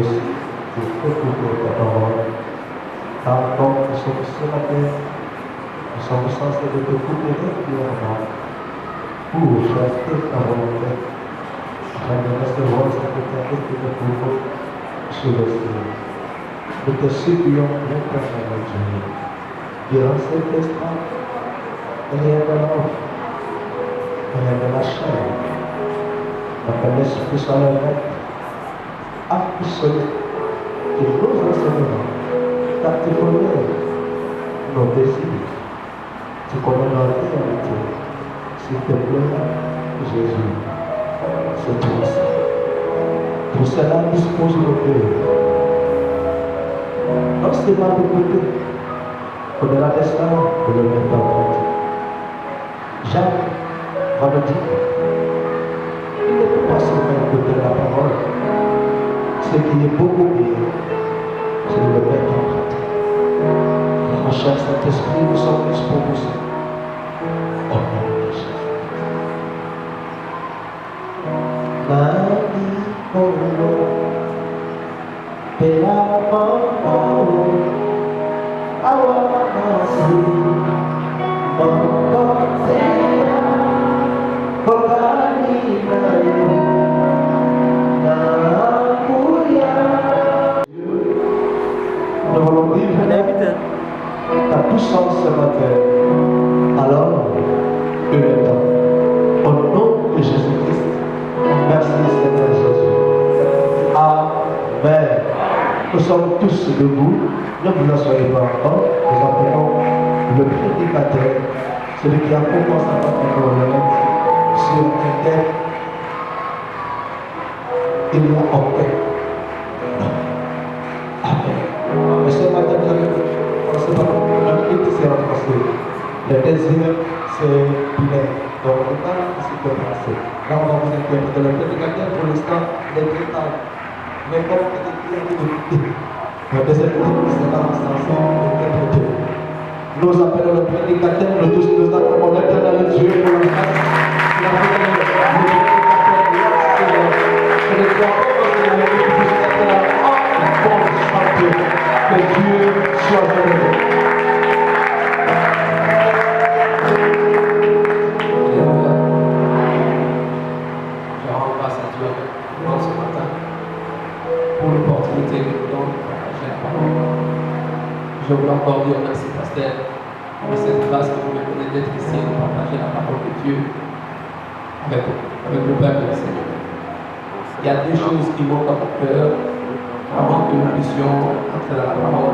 aussi pour écouter ta parole. Car comme nous sommes ce matin, nous sommes censés de t'écouter régulièrement pour faire ta volonté, afin de recevoir ce que tu as écouté pour nous sur le ciel. Nous te supplions, l'éternel Dieu, durant cet instant, il y a de l'homme, il y a de la chair, que l'Esprit soit le maître absolu de nos enseignements, car tu connais nos désirs, tu connais nos réalités. S'il te plaît, Jésus, c'est toi ça. Pour cela, dispose nos cœurs. Non seulement d'écouter, au-delà de cela, de le mettre en pratique. Jacques va me dire, il ne faut pas seulement écouter la parole. Ce qui est beaucoup mieux, c'est de le mettre en pratique. Mon cher Saint-Esprit, nous sommes disposés. Au nom de Jésus. Nani Kolo, Pela Mambao, Awanasi, Mambotea, Kokani Nayo. Nous voulons vivre ta puissance ce matin. Alors, que le temps. Au nom de Jésus-Christ, merci Seigneur Jésus. Amen. Nous sommes tous debout. Ne vous asseyez pas encore. Nous appelons le prédicateur, celui qui a commencé à notre relève sur un thème. Il y a aucun. Non. Amen. Mais ce matin, on ne sait pas comment c'est en français. Le deuxième, c'est bilingue. Donc, on parle ici de français. Là, on va vous interpréter. Le prédicateur, pour l'instant, il est très tard. Mais comme on est bien écouté, le deuxième thème, c'est là, ensemble, interpréter. Nous appelons le prédicateur, nous tous nous acclamons l'éternel Dieu pour la grâce. La que Dieu soit venu. Je rends grâce à Dieu ce matin pour l'opportunité que nous donne de partager la parole. Je voulais encore dire merci, pasteur, pour cette grâce que vous me donnez d'être ici et de partager la parole de Dieu avec le peuple du Seigneur. Il y a des choses qui manquent à mon cœur avant que nous puissions entrer dans la parole.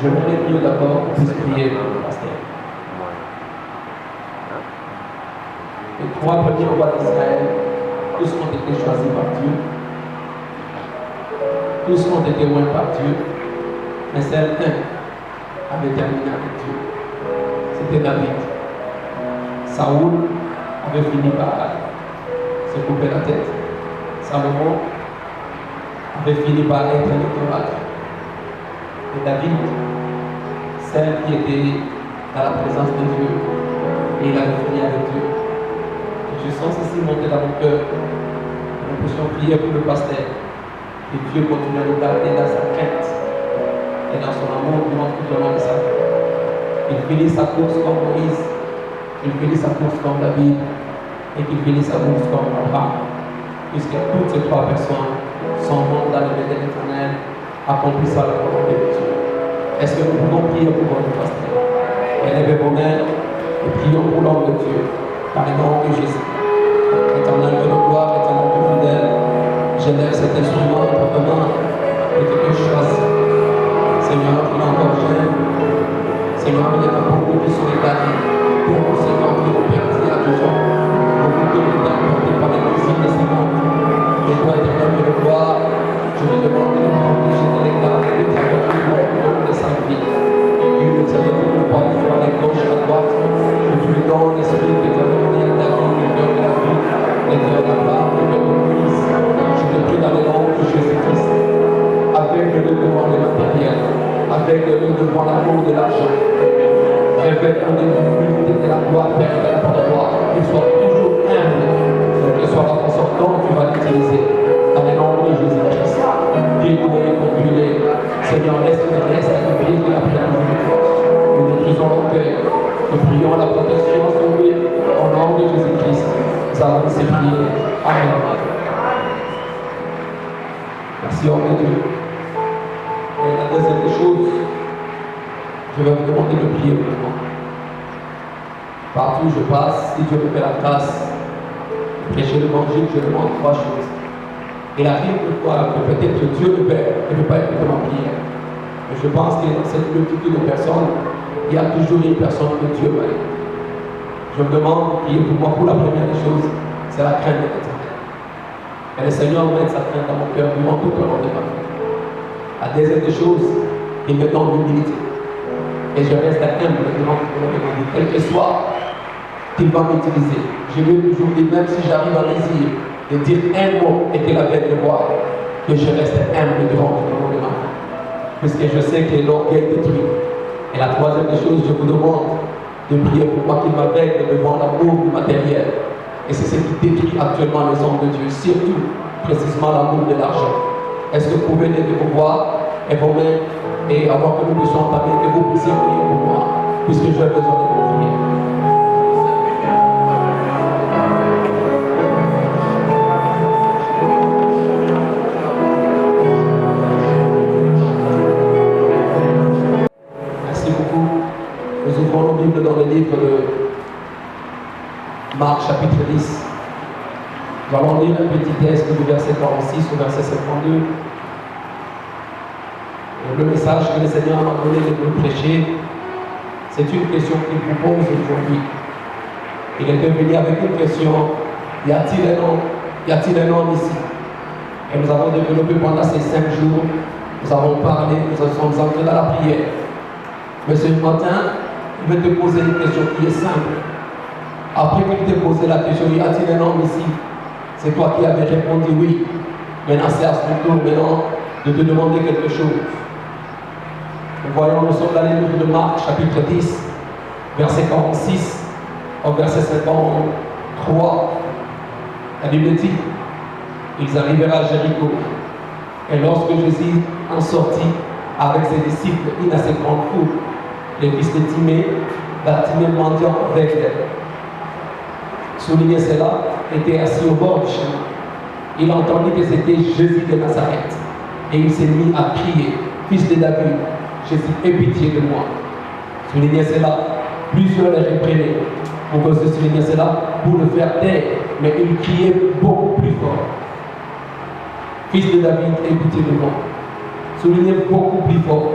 Je voudrais mieux d'abord qu'on puisse prier pour le pasteur. Les 3 premiers rois d'Israël, tous ont été choisis par Dieu. Tous ont été loin par Dieu. Mais seul un avait terminé avec Dieu. C'était David. Saoul avait fini par se couper la tête. Salomon avait fini par être un idolâtre. Et David, celle qui était dans la présence de Dieu, et il avait fini avec Dieu. Et je sens ceci monter dans mon cœur. Nous puissions prier pour le pasteur. Que Dieu continue à nous garder dans sa quête et dans son amour durant tout le long de sa vie. Il finit sa course comme Moïse, il finit sa course comme David, et qu'il finit sa course comme Abraham. Puisque toutes ces 3 personnes sont mortes dans le bénin de l'Éternel, accomplissant la volonté de Dieu. Est-ce que nous pouvons prier pour votre pasteur? Élevez vos mains et prions pour l'homme de Dieu, par le nom de Jésus. Éternel de gloire, éternel de fidèle, j'élève cet instrument en votre main et que tu choisis. Seigneur, tu l'as encore j'aime. Seigneur, il y a beaucoup qui sont égarés, beaucoup Seigneur qui ont perdu à besoin, beaucoup qui ont été emportés par les désirs de ces mondes. Et toi, éternel de gloire, je te demande de nous protéger de l'égard de l'éternel de gloire de sa vie. Et le Seigneur de nous porter à la gauche, à droite, que tu lui donnes l'esprit que tu as donné à David, le cœur de la vie, le cœur d'Abraham, le cœur de Moïse. Je te prie dans le nom de Jésus-Christ, avec le devant le matériel, avec le devant l'amour de l'argent. Révèle-nous l'humilité de la gloire, Père, de la gloire, qu'il soit toujours humble, que ce soit la façon dont tu vas l'utiliser, dans le nom de Jésus-Christ. ces prières. Amen. Merci, homme de Dieu. Et la deuxième des choses, je vais vous demander de prier pour moi. Partout où je passe, si Dieu me fait la grâce, prêcher l'évangile, je demande trois choses. Il arrive de voir que peut-être Dieu le Père ne peut pas écouter ma prière. Mais je pense que dans cette multitude de personnes, il y a toujours une personne que Dieu va aider. Je me demande de prier pour moi. Pour la première des choses, c'est la crainte de l'Éternel. Et le Seigneur met sa crainte dans mon cœur durant tout le long de ma vie. La deuxième des choses, il me donne l'humilité. Et je reste humble devant lui, quel que soit qu'il va m'utiliser. Je vais toujours dire, même si j'arrive à réussir, de dire un mot et qu'il avait de voir, que je reste humble devant tout le monde de ma vie. Puisque je sais que l'orgueil détruit. Et la troisième des choses, je vous demande de prier pour moi qu'il m'aveugle devant l'amour du matériel. Et c'est ce qui détruit actuellement les hommes de Dieu, surtout précisément l'amour de l'argent. Est-ce que vous pouvez lever vos voix et vos mains et avant que nous puissions entamer, que vous puissiez prier pour moi, puisque j'ai besoin de vous prier. Merci beaucoup. Nous ouvrons nos Bibles dans le livre de Marc chapitre 10. Nous allons lire un petit texte du verset 46 au verset 52. Le message que le Seigneur m'a donné de nous prêcher, c'est une question qu'il vous pose aujourd'hui. Il est venu avec une question, y a-t-il un homme? Y a-t-il un homme ici? Et nous avons développé pendant ces 5 jours, nous avons parlé, nous sommes entrés dans la prière. Mais ce matin, il veut te poser une question qui est simple. Après qu'il t'ait posé la question, y a-t-il un homme ici? C'est toi qui avais répondu oui. Maintenant, c'est à son tour maintenant de te demander quelque chose. Nous voyons, nous sommes dans le livre de Marc, chapitre 10, verset 46 au verset 53. La Bible dit, ils arrivèrent à Jéricho. Et lorsque Jésus en sortit avec ses disciples, une assez grande foule, les fils de Timée, Bartimée mendiant avec elle. Souligner cela, était assis au bord du chemin. Il entendit que c'était Jésus de Nazareth. Et il s'est mis à crier, fils de David, Jésus, aie pitié de moi. Souligner cela, plusieurs les reprenaient. Pour que je souligne cela, pour le faire taire, mais il criait beaucoup plus fort. Fils de David, aie pitié de moi. Soulignez beaucoup plus fort.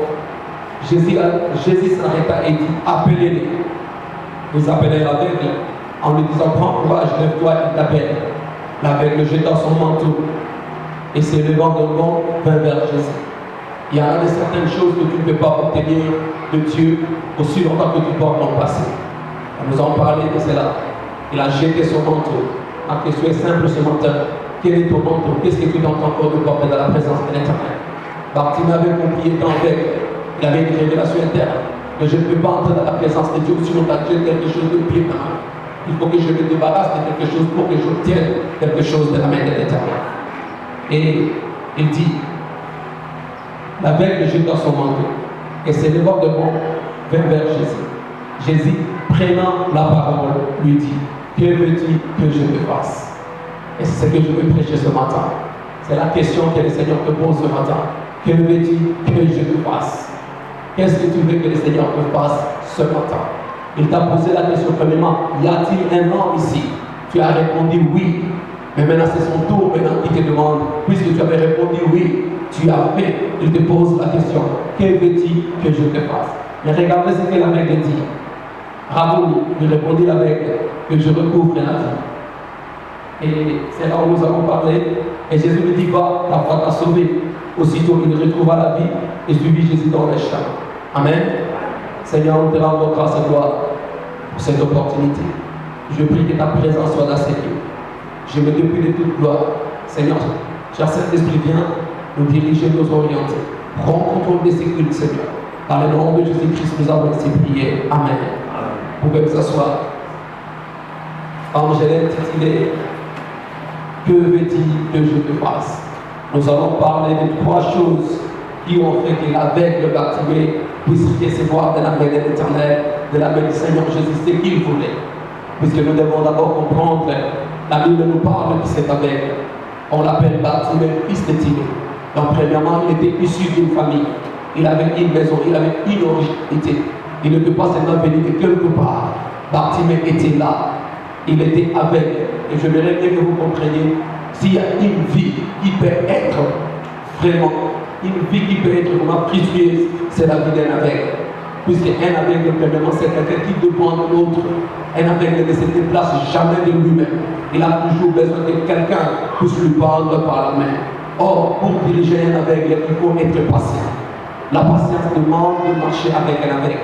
Jésus s'arrêta et dit, appelez-les. Ils appelaient l'aveugle en lui disant, prends courage, lève-toi, il t'appelle. L'aveugle jeta son manteau et s'élevant d'un bond, vint vers Jésus. Il y a de certaines choses que tu ne peux pas obtenir de Dieu aussi longtemps que tu portes ton passé. Nous avons parlé de cela. Il a jeté son manteau. Ma question est simple ce matin. Quel est ton manteau? Qu'est-ce que tu dois encore de porter dans la présence de l'Éternel? Bartimée avait compris, étant aveugle. Il avait une révélation interne. Mais je ne peux pas entrer dans la présence de Dieu si longtemps que j'ai quelque chose de pire dans ma main. Il faut que je me débarrasse de quelque chose pour que j'obtienne quelque chose de la main de l'Éternel. Et il dit, l'aveugle jeta son manteau et s'élevant de bon, vint vers Jésus. Jésus, prenant la parole, lui dit, que veux-tu que je te fasse? Et c'est ce que je veux prêcher ce matin. C'est la question que le Seigneur te pose ce matin. Que veux-tu que je te fasse? Qu'est-ce que tu veux que le Seigneur te fasse ce matin? Il t'a posé la question premièrement, y a-t-il un homme ici? Tu as répondu oui. Mais maintenant c'est son tour, maintenant il te demande, puisque tu avais répondu oui, tu as fait, il te pose la question, que veux-tu que je te fasse? Mais regardez ce que l'aveugle dit. Rabouni, lui répondit l'aveugle, que je recouvre la vie. Et c'est là où nous avons parlé. Et Jésus lui dit, va, ta foi t'a sauvé. Aussitôt il retrouva la vie et suivit Jésus dans les champs. Amen. Seigneur, nous te rendons grâce à toi pour cette opportunité. Je prie que ta présence soit dans ces lieux. Je me dépouille de toute gloire. Seigneur, cher Saint-Esprit, viens nous diriger, nous orienter. Prends contrôle de ces cultes, Seigneur. Par le nom de Jésus-Christ, nous avons ainsi prié. Amen. Vous pouvez vous asseoir. Angèle titulé, que veux-tu que je te fasse? Nous allons parler de 3 choses qui ont fait que l'aveugle Bartimée puisse recevoir de la main de l'Éternel, de la main du Seigneur Jésus, ce qu'il voulait. Puisque nous devons d'abord comprendre La Bible nous parle de cet aveugle. On l'appelle Bartimée, fils de Timée. Donc, premièrement, il était issu d'une famille. Il avait une maison, il avait une originalité. Il ne peut pas seulement venir de quelque part. Bartimée était là. Il était aveugle. Et je voudrais bien que vous compreniez, s'il y a une vie qui peut être vraiment, une vie qui peut être vraiment précieuse, c'est la vie d'un aveugle. Puisqu'un aveugle, premièrement, c'est quelqu'un qui dépend de l'autre. Un aveugle ne se déplace jamais de lui-même. Il a toujours besoin que quelqu'un puisse lui prendre par la main. Or, pour diriger un aveugle, il faut être patient. La patience demande de marcher avec un aveugle.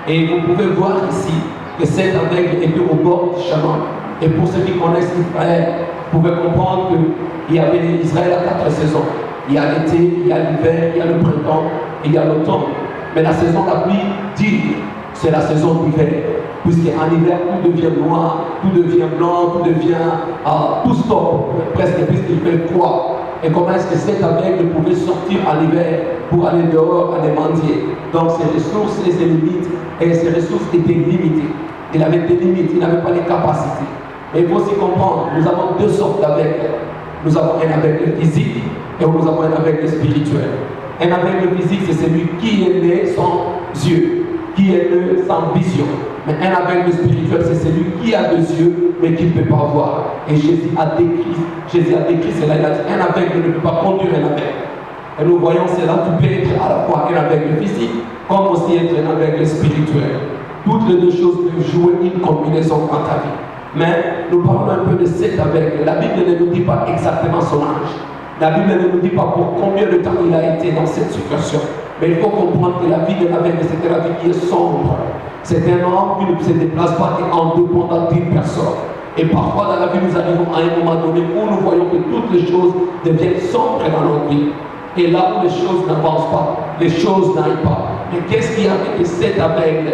Et vous pouvez voir ici que cet aveugle était au bord du chemin. Et pour ceux qui connaissent Israël, vous pouvez comprendre qu'il y avait Israël à 4 saisons. Il y a l'été, il y a l'hiver, il y a le printemps, et il y a l'automne. Mais la saison la plus dure, c'est la saison d'hiver. Puisqu'en hiver, tout devient noir, tout devient blanc, tout devient tout stop, presque puisqu'il fait froid. Et comment est-ce que cet aveugle pouvait sortir en hiver pour aller dehors, aller mendier? Donc ses ressources et ses limites, et ses ressources étaient limitées. Il avait des limites, il n'avait pas les capacités. Mais il faut aussi comprendre, nous avons deux sortes d'aveugles. Nous avons un aveugle physique et nous avons un aveugle spirituel. Un aveugle physique, c'est celui qui est né sans yeux, qui est né sans vision. Mais un aveugle spirituel, c'est celui qui a deux yeux, mais qui ne peut pas voir. Et Jésus a décrit cela. Il a dit, un aveugle ne peut pas conduire un aveugle. Et nous voyons cela, tu peux être à la fois un aveugle physique, comme aussi être un aveugle spirituel. Toutes les deux choses peuvent jouer une combinaison dans ta vie. Mais nous parlons un peu de cet aveugle. La Bible ne nous dit pas exactement son âge. La Bible ne nous dit pas pour combien de temps il a été dans cette situation. Mais il faut comprendre que la vie de l'aveugle, c'est la vie qui est sombre. C'est un homme qui ne se déplace pas en dépendant d'une personne. Et parfois dans la vie, nous arrivons à un moment donné où nous voyons que toutes les choses deviennent sombres dans notre vie. Et là où les choses n'avancent pas, les choses n'aillent pas. Mais qu'est-ce qui a fait que cet aveugle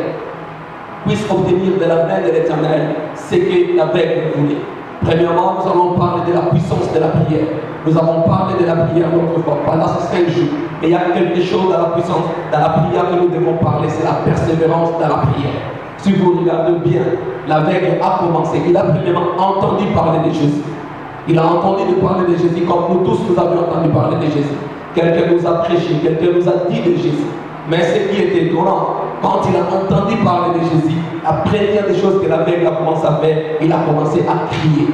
puisse obtenir de la main de l'Éternel ce que l'aveugle voulait? Premièrement, nous allons parler de la puissance de la prière. Nous avons parlé de la prière l'autre fois, pendant ces 5 jours. Et il y a quelque chose dans la puissance, dans la prière que nous devons parler, c'est la persévérance dans la prière. Si vous regardez bien, l'aveugle a commencé, il a premièrement entendu parler de Jésus. Il a entendu parler de Jésus comme nous tous nous avions entendu parler de Jésus. Quelqu'un nous a prêché, quelqu'un nous a dit de Jésus. Mais ce qui était étonnant, quand il a entendu parler de Jésus, la première des choses que l'aveugle a commencé à faire, il a commencé à crier.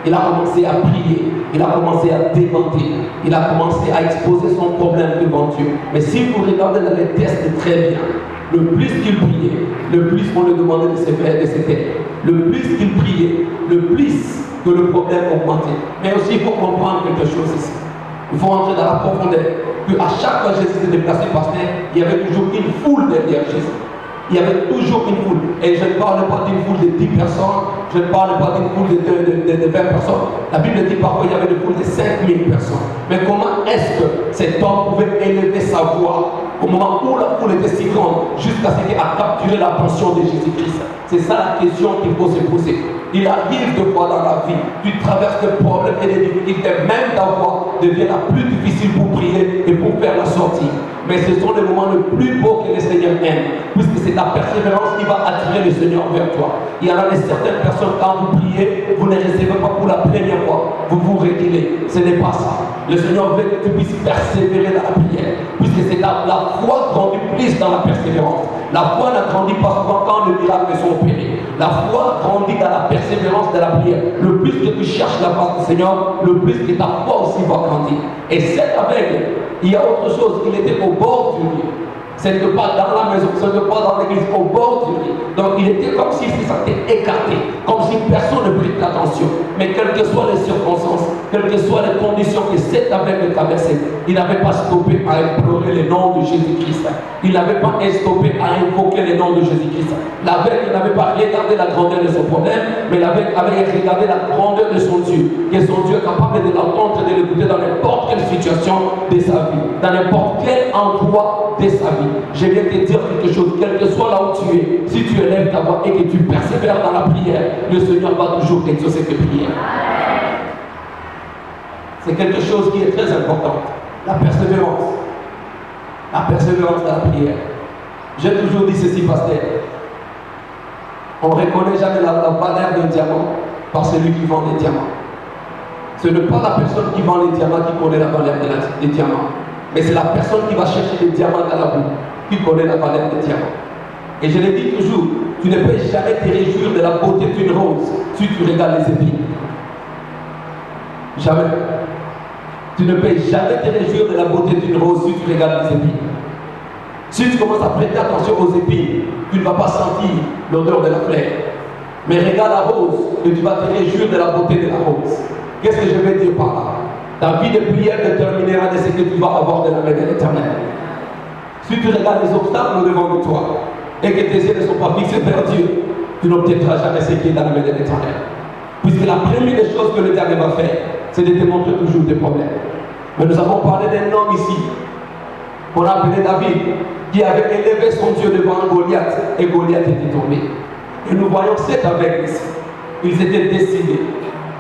Il a commencé à prier, il a commencé à demander, il a commencé à exposer son problème devant Dieu. Mais si vous regardez dans les textes très bien, le plus qu'il priait, le plus on lui demandait de se faire de ses têtes. Le plus qu'il priait, le plus que le problème augmentait. Mais aussi il faut comprendre quelque chose ici. Il faut entrer dans la profondeur. Qu'à chaque fois que Jésus se déplaçait par terre, il y avait toujours une foule derrière Jésus. Il y avait toujours une foule. Et je ne parle pas d'une foule de 10 personnes, je ne parle pas d'une foule de 20 personnes. La Bible dit parfois qu'il y avait une foule de 5000 personnes. Mais comment est-ce que cet homme pouvait élever sa voix au moment où la foule était si grande jusqu'à ce qu'il a capturé l'attention de Jésus-Christ? C'est ça la question qu'il faut se poser. Il arrive de fois dans la vie, tu traverses des problèmes et des difficultés, même ta voix devient la plus difficile pour prier et pour faire la sortie. Mais ce sont les moments les plus beaux que le Seigneur aime, puisque c'est ta persévérance qui va attirer le Seigneur vers toi. Il y en a certaines personnes, quand vous priez, vous ne recevez pas pour la première fois, vous vous reculez. Ce n'est pas ça. Le Seigneur veut que tu puisses persévérer dans la prière, puisque c'est la foi grandit plus dans la persévérance. La foi ne grandit pas souvent quand les miracles sont opérés. La foi grandit dans la persévérance de la prière. Le plus que tu cherches la face du Seigneur, le plus que ta foi aussi va grandir. Et cet aveugle, il y a autre chose, il était au bord du lit. Ce n'était pas dans la maison, ce n'était pas dans l'église, au bord du lit. Donc il était comme s'il se sentait écarté, comme si personne ne prêtait attention. Mais quelles que soient les circonstances, quelles que soient les conditions que cet aveugle traversait, il n'avait pas stoppé à implorer le nom de Jésus-Christ. Il n'avait pas stoppé à invoquer le nom de Jésus-Christ. L'aveugle n'avait pas regardé la grandeur de son problème, mais l'aveugle avait regardé la grandeur de son Dieu. Que son Dieu est capable de l'entendre et de l'écouter dans n'importe quelle situation de sa vie, dans n'importe quel endroit de sa vie. Je viens te dire quelque chose, quel que soit là où tu es, si tu élèves ta voix et que tu persévères dans la prière, le Seigneur va toujours exaucer tes prières. C'est quelque chose qui est très important. La persévérance. La persévérance dans la prière. J'ai toujours dit ceci, pasteur. On ne reconnaît jamais la valeur d'un diamant par celui qui vend les diamants. Ce n'est pas la personne qui vend les diamants qui connaît la valeur des diamants, mais c'est la personne qui va chercher les diamants dans la boue qui connaît la valeur des diamants. Et je le dis toujours, tu ne peux jamais te réjouir de la beauté d'une rose si tu regardes les épines. Jamais. Tu ne peux jamais te réjouir de la beauté d'une rose si tu regardes les épines. Si tu commences à prêter attention aux épines, tu ne vas pas sentir l'odeur de la fleur. Mais regarde la rose et tu vas te réjouir de la beauté de la rose. Qu'est-ce que je vais dire par là? Ta vie de prière déterminera de ce que tu vas avoir de la main de l'Éternel. Si tu regardes les obstacles au-devant de toi et que tes yeux ne sont pas fixés vers Dieu, tu n'obtiendras jamais ce qui est dans la main de l'Éternel. Puisque la première des choses que le diable va faire, c'est de te montrer toujours des problèmes. Mais nous avons parlé d'un homme ici, qu'on a appelé David, qui avait élevé son Dieu devant Goliath, et Goliath était tombé. Et nous voyons cet aveugle ici. Ils étaient décidés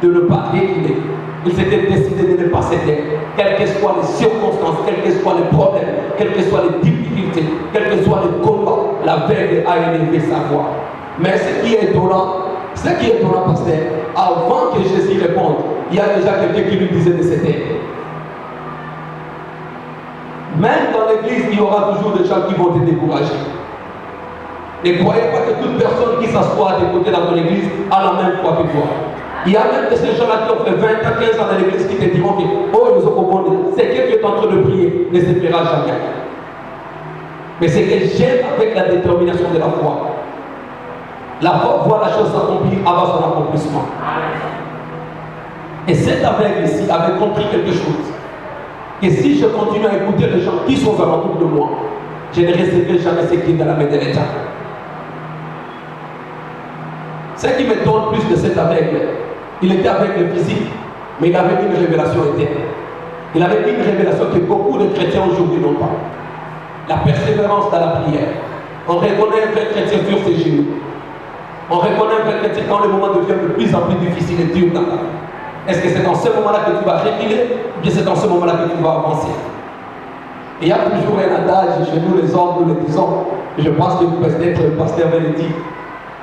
de ne pas reculer. Ils étaient décidés de ne pas céder. Quelles que soient les circonstances, quels que soient les problèmes, quelles que soient les difficultés, quels que soient les combats, l'aveugle a élevé sa voix. Mais ce qui est étonnant, pasteur, avant que Jésus réponde, il y a déjà quelqu'un qui lui disait de se taire. Même dans l'église, il y aura toujours des gens qui vont te décourager. Ne croyez pas que toute personne qui s'assoit à tes côtés dans ton église a la même foi que toi. Il y a même de ces gens-là qui ont fait 20 ans, 15 ans dans l'église qui te diront que oh, ils ont compris. C'est que tu es en train de prier, ne se fera jamais. Mais c'est que j'aime avec la détermination de la foi. La foi voit la chose s'accomplir avant son accomplissement. Et cet aveugle ici avait compris quelque chose. Que si je continue à écouter les gens qui sont alentour de moi, je ne recevrai jamais ce qui est dans la main de l'État. Ce qui me donne plus de cet aveugle, il était aveugle physique, mais il avait une révélation éternelle. Il avait une révélation que beaucoup de chrétiens aujourd'hui n'ont pas. La persévérance dans la prière. On reconnaît un vrai chrétien sur ses genoux. On reconnaît un vrai chrétien quand le moment devient de plus en plus difficile et dur dans la vie. Est-ce que c'est dans ce moment-là que tu vas reculer ou bien c'est dans ce moment-là que tu vas avancer? Et il y a toujours un adage chez nous les hommes, nous le disons, et je pense que peut-être le pasteur va le dire.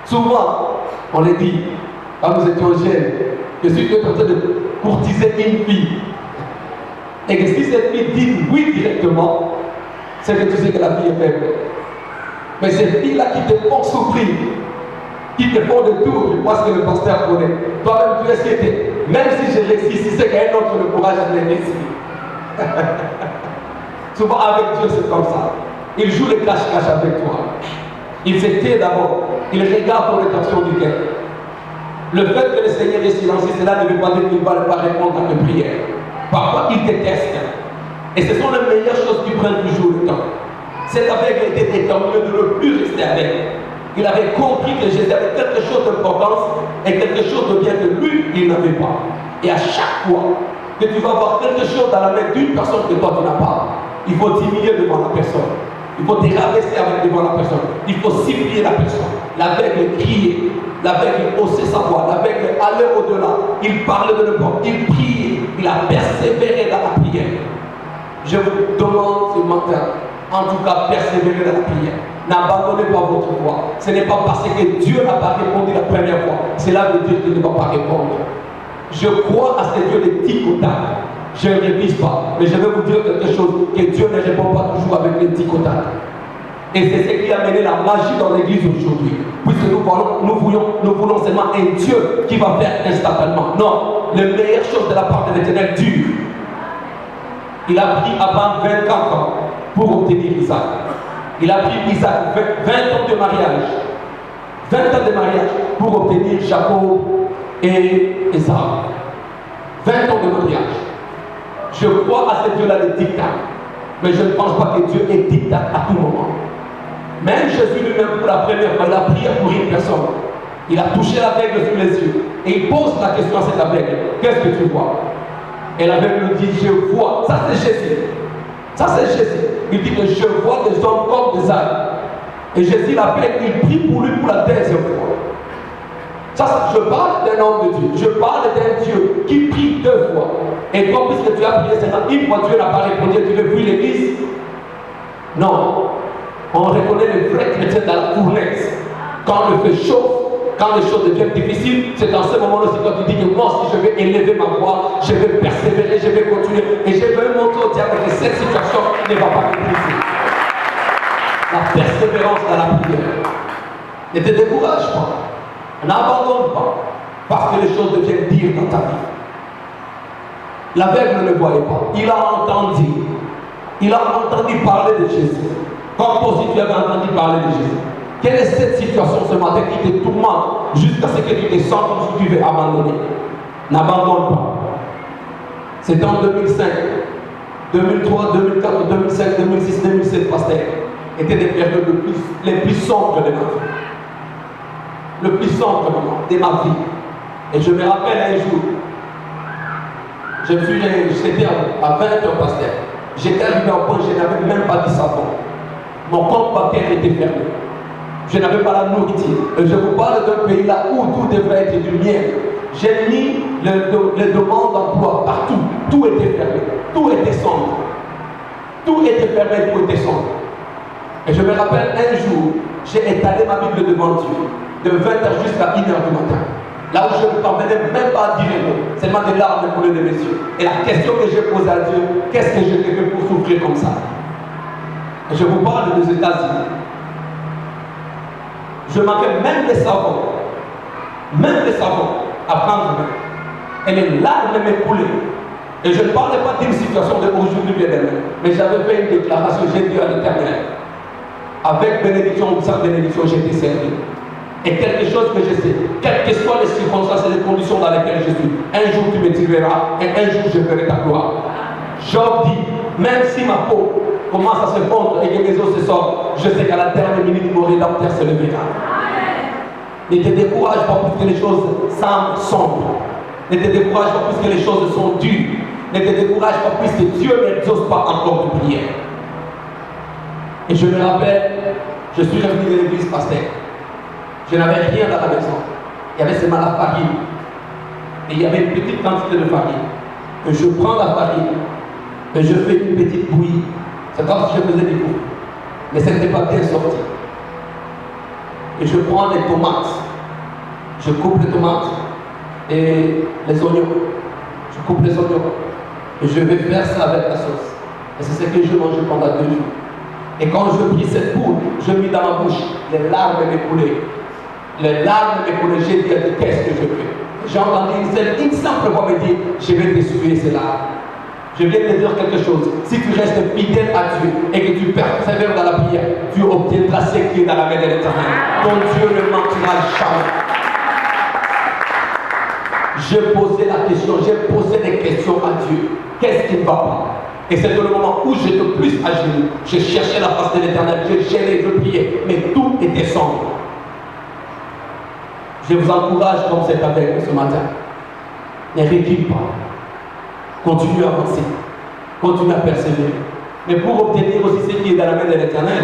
Souvent, on le dit, quand nous étions jeunes, que si tu es en train de courtiser une fille, et que si cette fille dit oui directement, c'est que tu sais que la fille est faible. Mais ces filles-là qui te font souffrir, qui te font de tout, je pense que le pasteur connaît. Toi-même, tu es cité. Même si je réussis, si c'est qu'un autre le courage de les réussir. Souvent avec Dieu, c'est comme ça. Il joue les cache-cache avec toi. Il se tait d'abord. Il regarde ton intention du cœur. Le fait que le Seigneur est silencieux, cela ne veut pas dire qu'il ne va pas répondre à tes prières. Parfois, il te teste. Et ce sont les meilleures choses qui prennent toujours le temps. Cet aveugle était déterminé de ne plus rester avec. Il avait compris que Jésus avait quelque chose d'importance et quelque chose de bien que lui, il n'avait pas. Et à chaque fois que tu vas avoir quelque chose dans la main d'une personne que toi tu n'as pas, il faut t'humilier devant la personne. Il faut te rabaisser devant la personne. Il faut supplier la personne. L'aveugle criait, l'aveugle haussait sa voix, l'aveugle allait au-delà. Il parlait de n'importe, il priait, il a persévéré dans la prière. Je vous demande ce matin, en tout cas, persévérer dans la prière. N'abandonnez pas votre foi. Ce n'est pas parce que Dieu n'a pas répondu la première fois. Cela veut dire qu'il ne va pas répondre. Je crois à ce Dieu de ticotac. Je ne révise pas. Mais je vais vous dire quelque chose, que Dieu ne répond pas toujours avec les ticotac. Et c'est ce qui a mené la magie dans l'église aujourd'hui. Puisque nous voulons seulement un Dieu qui va faire instantanément. Non, les meilleures choses de la part de l'Éternel durent. Il a pris avant 24 ans pour obtenir Isaac. Il a pris Isaac 20 ans de mariage. 20 ans de mariage pour obtenir Jacob et Esau. 20 ans de mariage. Je crois à ce Dieu-là de dictat. Mais je ne pense pas que Dieu est dictat à tout moment. Même Jésus lui-même, pour la première fois, il a prié pour une personne. Il a touché l'aveugle sur les yeux. Et il pose la question à cet aveugle. Qu'est-ce que tu vois? Et l'aveugle lui dit, je vois. Ça c'est Jésus. Ça c'est Jésus. Il dit que je vois des hommes comme des ânes. Et Jésus l'appelle, il prie pour lui pour la deuxième fois. Ça, je parle d'un homme de Dieu. Je parle d'un Dieu qui prie 2 fois. Et toi, puisque tu as prié seulement une fois, Dieu n'a pas répondu, tu veux fuir l'église? Non. On reconnaît les vrais chrétiens dans la fournaise. Quand le feu chauffe, Quand les choses deviennent difficiles, c'est dans ce moment-là aussi quand tu dis que moi aussi je vais élever ma voix, je vais persévérer, je vais continuer. Et je vais montrer au diable que cette situation ne va pas me briser. La persévérance dans la prière. Ne te décourage pas. N'abandonne pas. Parce que les choses deviennent dures dans ta vie. L'aveugle ne le voyait pas. Il a entendu. Il a entendu parler de Jésus. Comme toi aussi tu avais entendu parler de Jésus. Quelle est cette situation ce matin qui te tourmente jusqu'à ce que tu te sens comme si tu veux abandonner? N'abandonne pas. C'était en 2005, 2003, 2004, 2005, 2006, 2007, pasteur. Étaient des périodes les plus sombres de ma vie. Le plus sombre de ma vie. Et je me rappelle un jour, j'étais à 20 heures, pasteur. J'étais arrivé au point où je n'avais même pas de savon. Mon compte bancaire était fermé. Je n'avais pas la nourriture. Et je vous parle d'un pays là où tout devrait être du miel. J'ai mis les demandes d'emploi partout. Tout était fermé. Tout était sombre. Tout était fermé, tout était sombre. Et je me rappelle un jour, j'ai étalé ma Bible devant Dieu, de 20h jusqu'à 1h du matin. Là où je ne parvenais même pas à dire un mot, seulement des larmes coulaient de mes yeux. Et la question que j'ai posée à Dieu, qu'est-ce que je devais pour souffrir comme ça? Et je vous parle des États-Unis. Je manquais même les savons. Même les savons à prendre. Et les larmes me coulaient. Et je ne parlais pas d'une situation d'aujourd'hui bien demain. Mais j'avais fait une déclaration, j'ai dit à l'Éternel. Avec bénédiction ou sans bénédiction, j'ai été servi. Et quelque chose que je sais, quelles que soient les circonstances et les conditions dans lesquelles je suis, un jour tu me tireras et un jour je ferai ta gloire. Job dit, même si ma peau commence à se fondre et que mes os se sortent, je sais qu'à la dernière minute, mon rédempteur se lèvera. Ne te décourage pas plus que les choses semblent sombres. Ne te décourage pas plus que les choses sont dures. Ne te décourage pas plus que Dieu n'exauce pas encore de prière. Et je me rappelle, je suis revenu de l'église, pasteur. Je n'avais rien dans la maison. Il y avait seulement la farine. Et il y avait une petite quantité de farine. Et je prends la farine et je fais une petite bouillie. C'est comme si je faisais du coup. Mais ce n'était pas bien sorti. Et je prends les tomates. Je coupe les tomates et les oignons. Je coupe les oignons. Et je vais faire ça avec la sauce. Et c'est ce que je mangeais pendant 2 jours. Et quand je pris cette poudre, je mis dans ma bouche, les larmes me coulaient. Les larmes me coulaient. J'ai dit, qu'est-ce que je fais? J'ai entendu une simple voix me dire, je vais t'essuyer ces larmes. Je viens de te dire quelque chose. Si tu restes fidèle à Dieu et que tu persévères dans la prière, tu obtiendras ce qui est dans la main de l'Éternel. Ton Dieu ne mentira jamais. J'ai posé la question, j'ai posé des questions à Dieu. Qu'est-ce qui ne va pas? Et c'est le moment où j'étais plus à genoux. Je cherchais la face de l'Éternel, je gênais, je priais, mais tout était sombre. Je vous encourage comme c'est avec ce matin. Ne recule pas. Continue à avancer. Continue à persévérer. Mais pour obtenir aussi ce qui est dans la main de l'Éternel,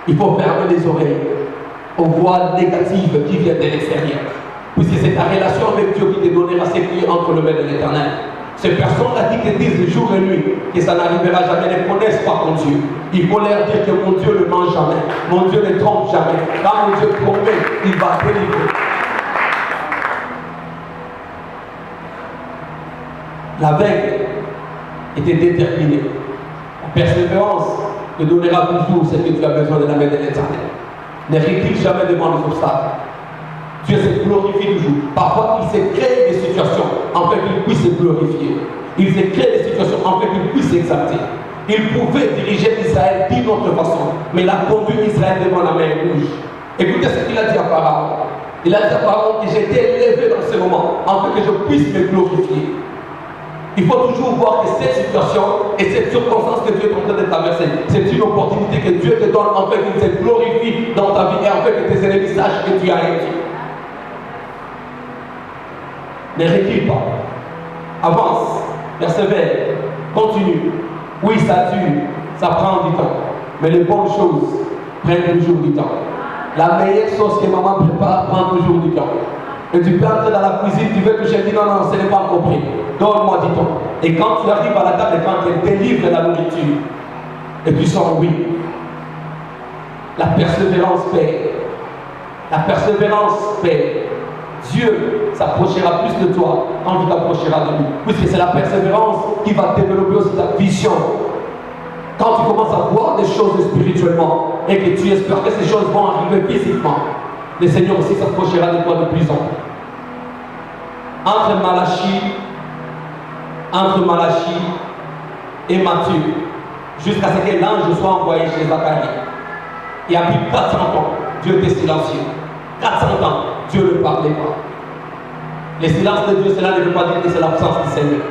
il faut fermer les oreilles aux voix négatives qui viennent de l'extérieur. Puisque c'est ta relation avec Dieu qui te donnera ce qui est entre le mains de l'Éternel. Ces personnes-là qui te disent jour et nuit que ça n'arrivera jamais, ne connaissent pas ton Dieu. Il faut leur dire que mon Dieu ne ment jamais. Mon Dieu ne trompe jamais. Quand mon Dieu promet, il va délivrer. L'aveugle était déterminé. La persévérance te donnera toujours ce que tu as besoin de la main de l'Éternel. Ne recule jamais devant les obstacles. Dieu se glorifie toujours. Parfois, il se crée des situations en fait qu'il puisse se glorifier. Il se crée des situations en fait qu'il puisse s'exalter. Il pouvait diriger Israël d'une autre façon, mais il a conduit Israël devant la mer rouge. Écoutez ce qu'il a dit à Pharaon. Il a dit à Pharaon que j'étais élevé dans ce moment, en fait que je puisse me glorifier. Il faut toujours voir que cette situation et cette circonstance que Dieu est en train de traverser, c'est une opportunité que Dieu te donne en fait qu'il se glorifie dans ta vie et en fait que tes ennemis sachent que tu as réussi. Ne recule pas. Avance, persévère, continue. Oui, ça dure, ça prend du temps. Mais les bonnes choses prennent toujours du temps. La meilleure sauce que maman prépare prend toujours du temps. Et tu peux entrer dans la cuisine, tu veux que je dise non, non, ce n'est pas compris. Donne-moi du temps. Et quand tu arrives à la table et quand tu délivres la nourriture, et tu sens oui. La persévérance paie. La persévérance paie. Dieu s'approchera plus de toi quand tu t'approcheras de lui. Puisque c'est la persévérance qui va développer aussi ta vision. Quand tu commences à voir des choses spirituellement et que tu espères que ces choses vont arriver physiquement, le Seigneur aussi s'approchera de toi de plus en plus. Entre Malachie et Matthieu, jusqu'à ce que l'ange soit envoyé chez Zacharie, il y a plus de 400 ans, Dieu était silencieux. 400 ans, Dieu ne parlait pas. Le silence de Dieu, cela ne veut pas dire que c'est l'absence du Seigneur.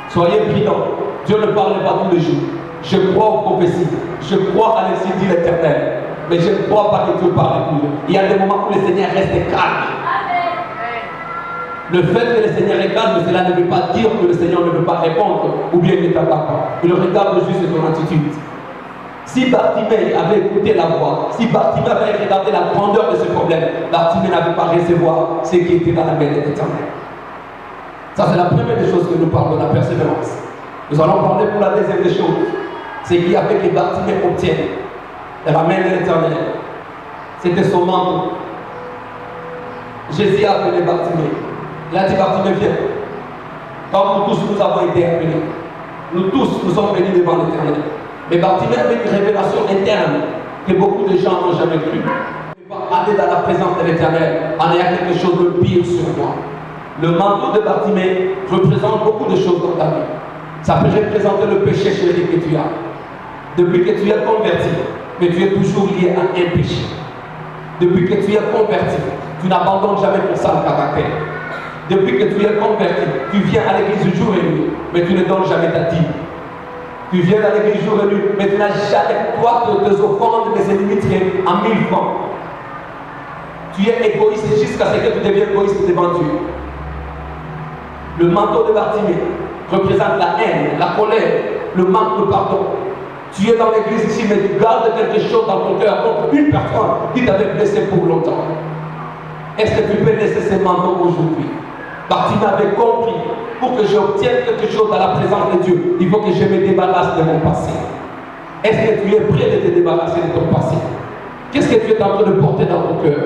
Soyez prudents. Dieu ne parle pas tous les jours. Je crois aux prophéties. Je crois à l'Esprit de l'Éternel. Mais je ne crois pas que Dieu parle plus. Il y a des moments où le Seigneur reste calme. Le fait que le Seigneur est calme, cela ne veut pas dire que le Seigneur ne veut pas répondre ou bien il ne t'attend pas. Il regarde juste ton attitude. Si Bartimée avait écouté la voix, si Bartimée avait regardé la grandeur de ce problème, Bartimée n'avait pas recevoir ce qui était dans la main de l'Éternel. Ça, c'est la première des choses que nous parlons de la persévérance. Nous allons parler pour la deuxième des choses. Ce qui a fait que Bartimée obtienne de la main de l'Éternel, c'était son manteau. Jésus a appelé Bartimée. Il a dit: Bartimée, viens. Quand nous tous nous avons été appelés, nous tous nous sommes venus devant l'Éternel. Mais Bartimée avait une révélation interne que beaucoup de gens n'ont jamais cru. Je ne peux pas aller dans la présence de l'Éternel en ayant quelque chose de pire sur moi. Le manteau de Bartimée représente beaucoup de choses dans ta vie. Ça peut représenter le péché chéri que tu as. Depuis que tu es converti, mais tu es toujours lié à un péché. Depuis que tu es converti, tu n'abandonnes jamais ton sale caractère. Depuis que tu es converti, tu viens à l'église jour et nuit, mais tu ne donnes jamais ta dîme. Tu viens à l'église jour et nuit, mais tu n'as jamais, toi, tes offrandes ne se limitent à 1000 francs. Tu es égoïste jusqu'à ce que tu deviennes égoïste devant Dieu. Le manteau de Bartimée représente la haine, la colère, le manque de pardon. Tu es dans l'église ici, mais tu gardes quelque chose dans ton cœur contre une personne qui t'avait blessé pour longtemps. Est-ce que tu peux laisser ce manteau aujourd'hui? Bartimée avait compris, pour que j'obtienne quelque chose dans la présence de Dieu, il faut que je me débarrasse de mon passé. Est-ce que tu es prêt de te débarrasser de ton passé? Qu'est-ce que tu es en train de porter dans ton cœur?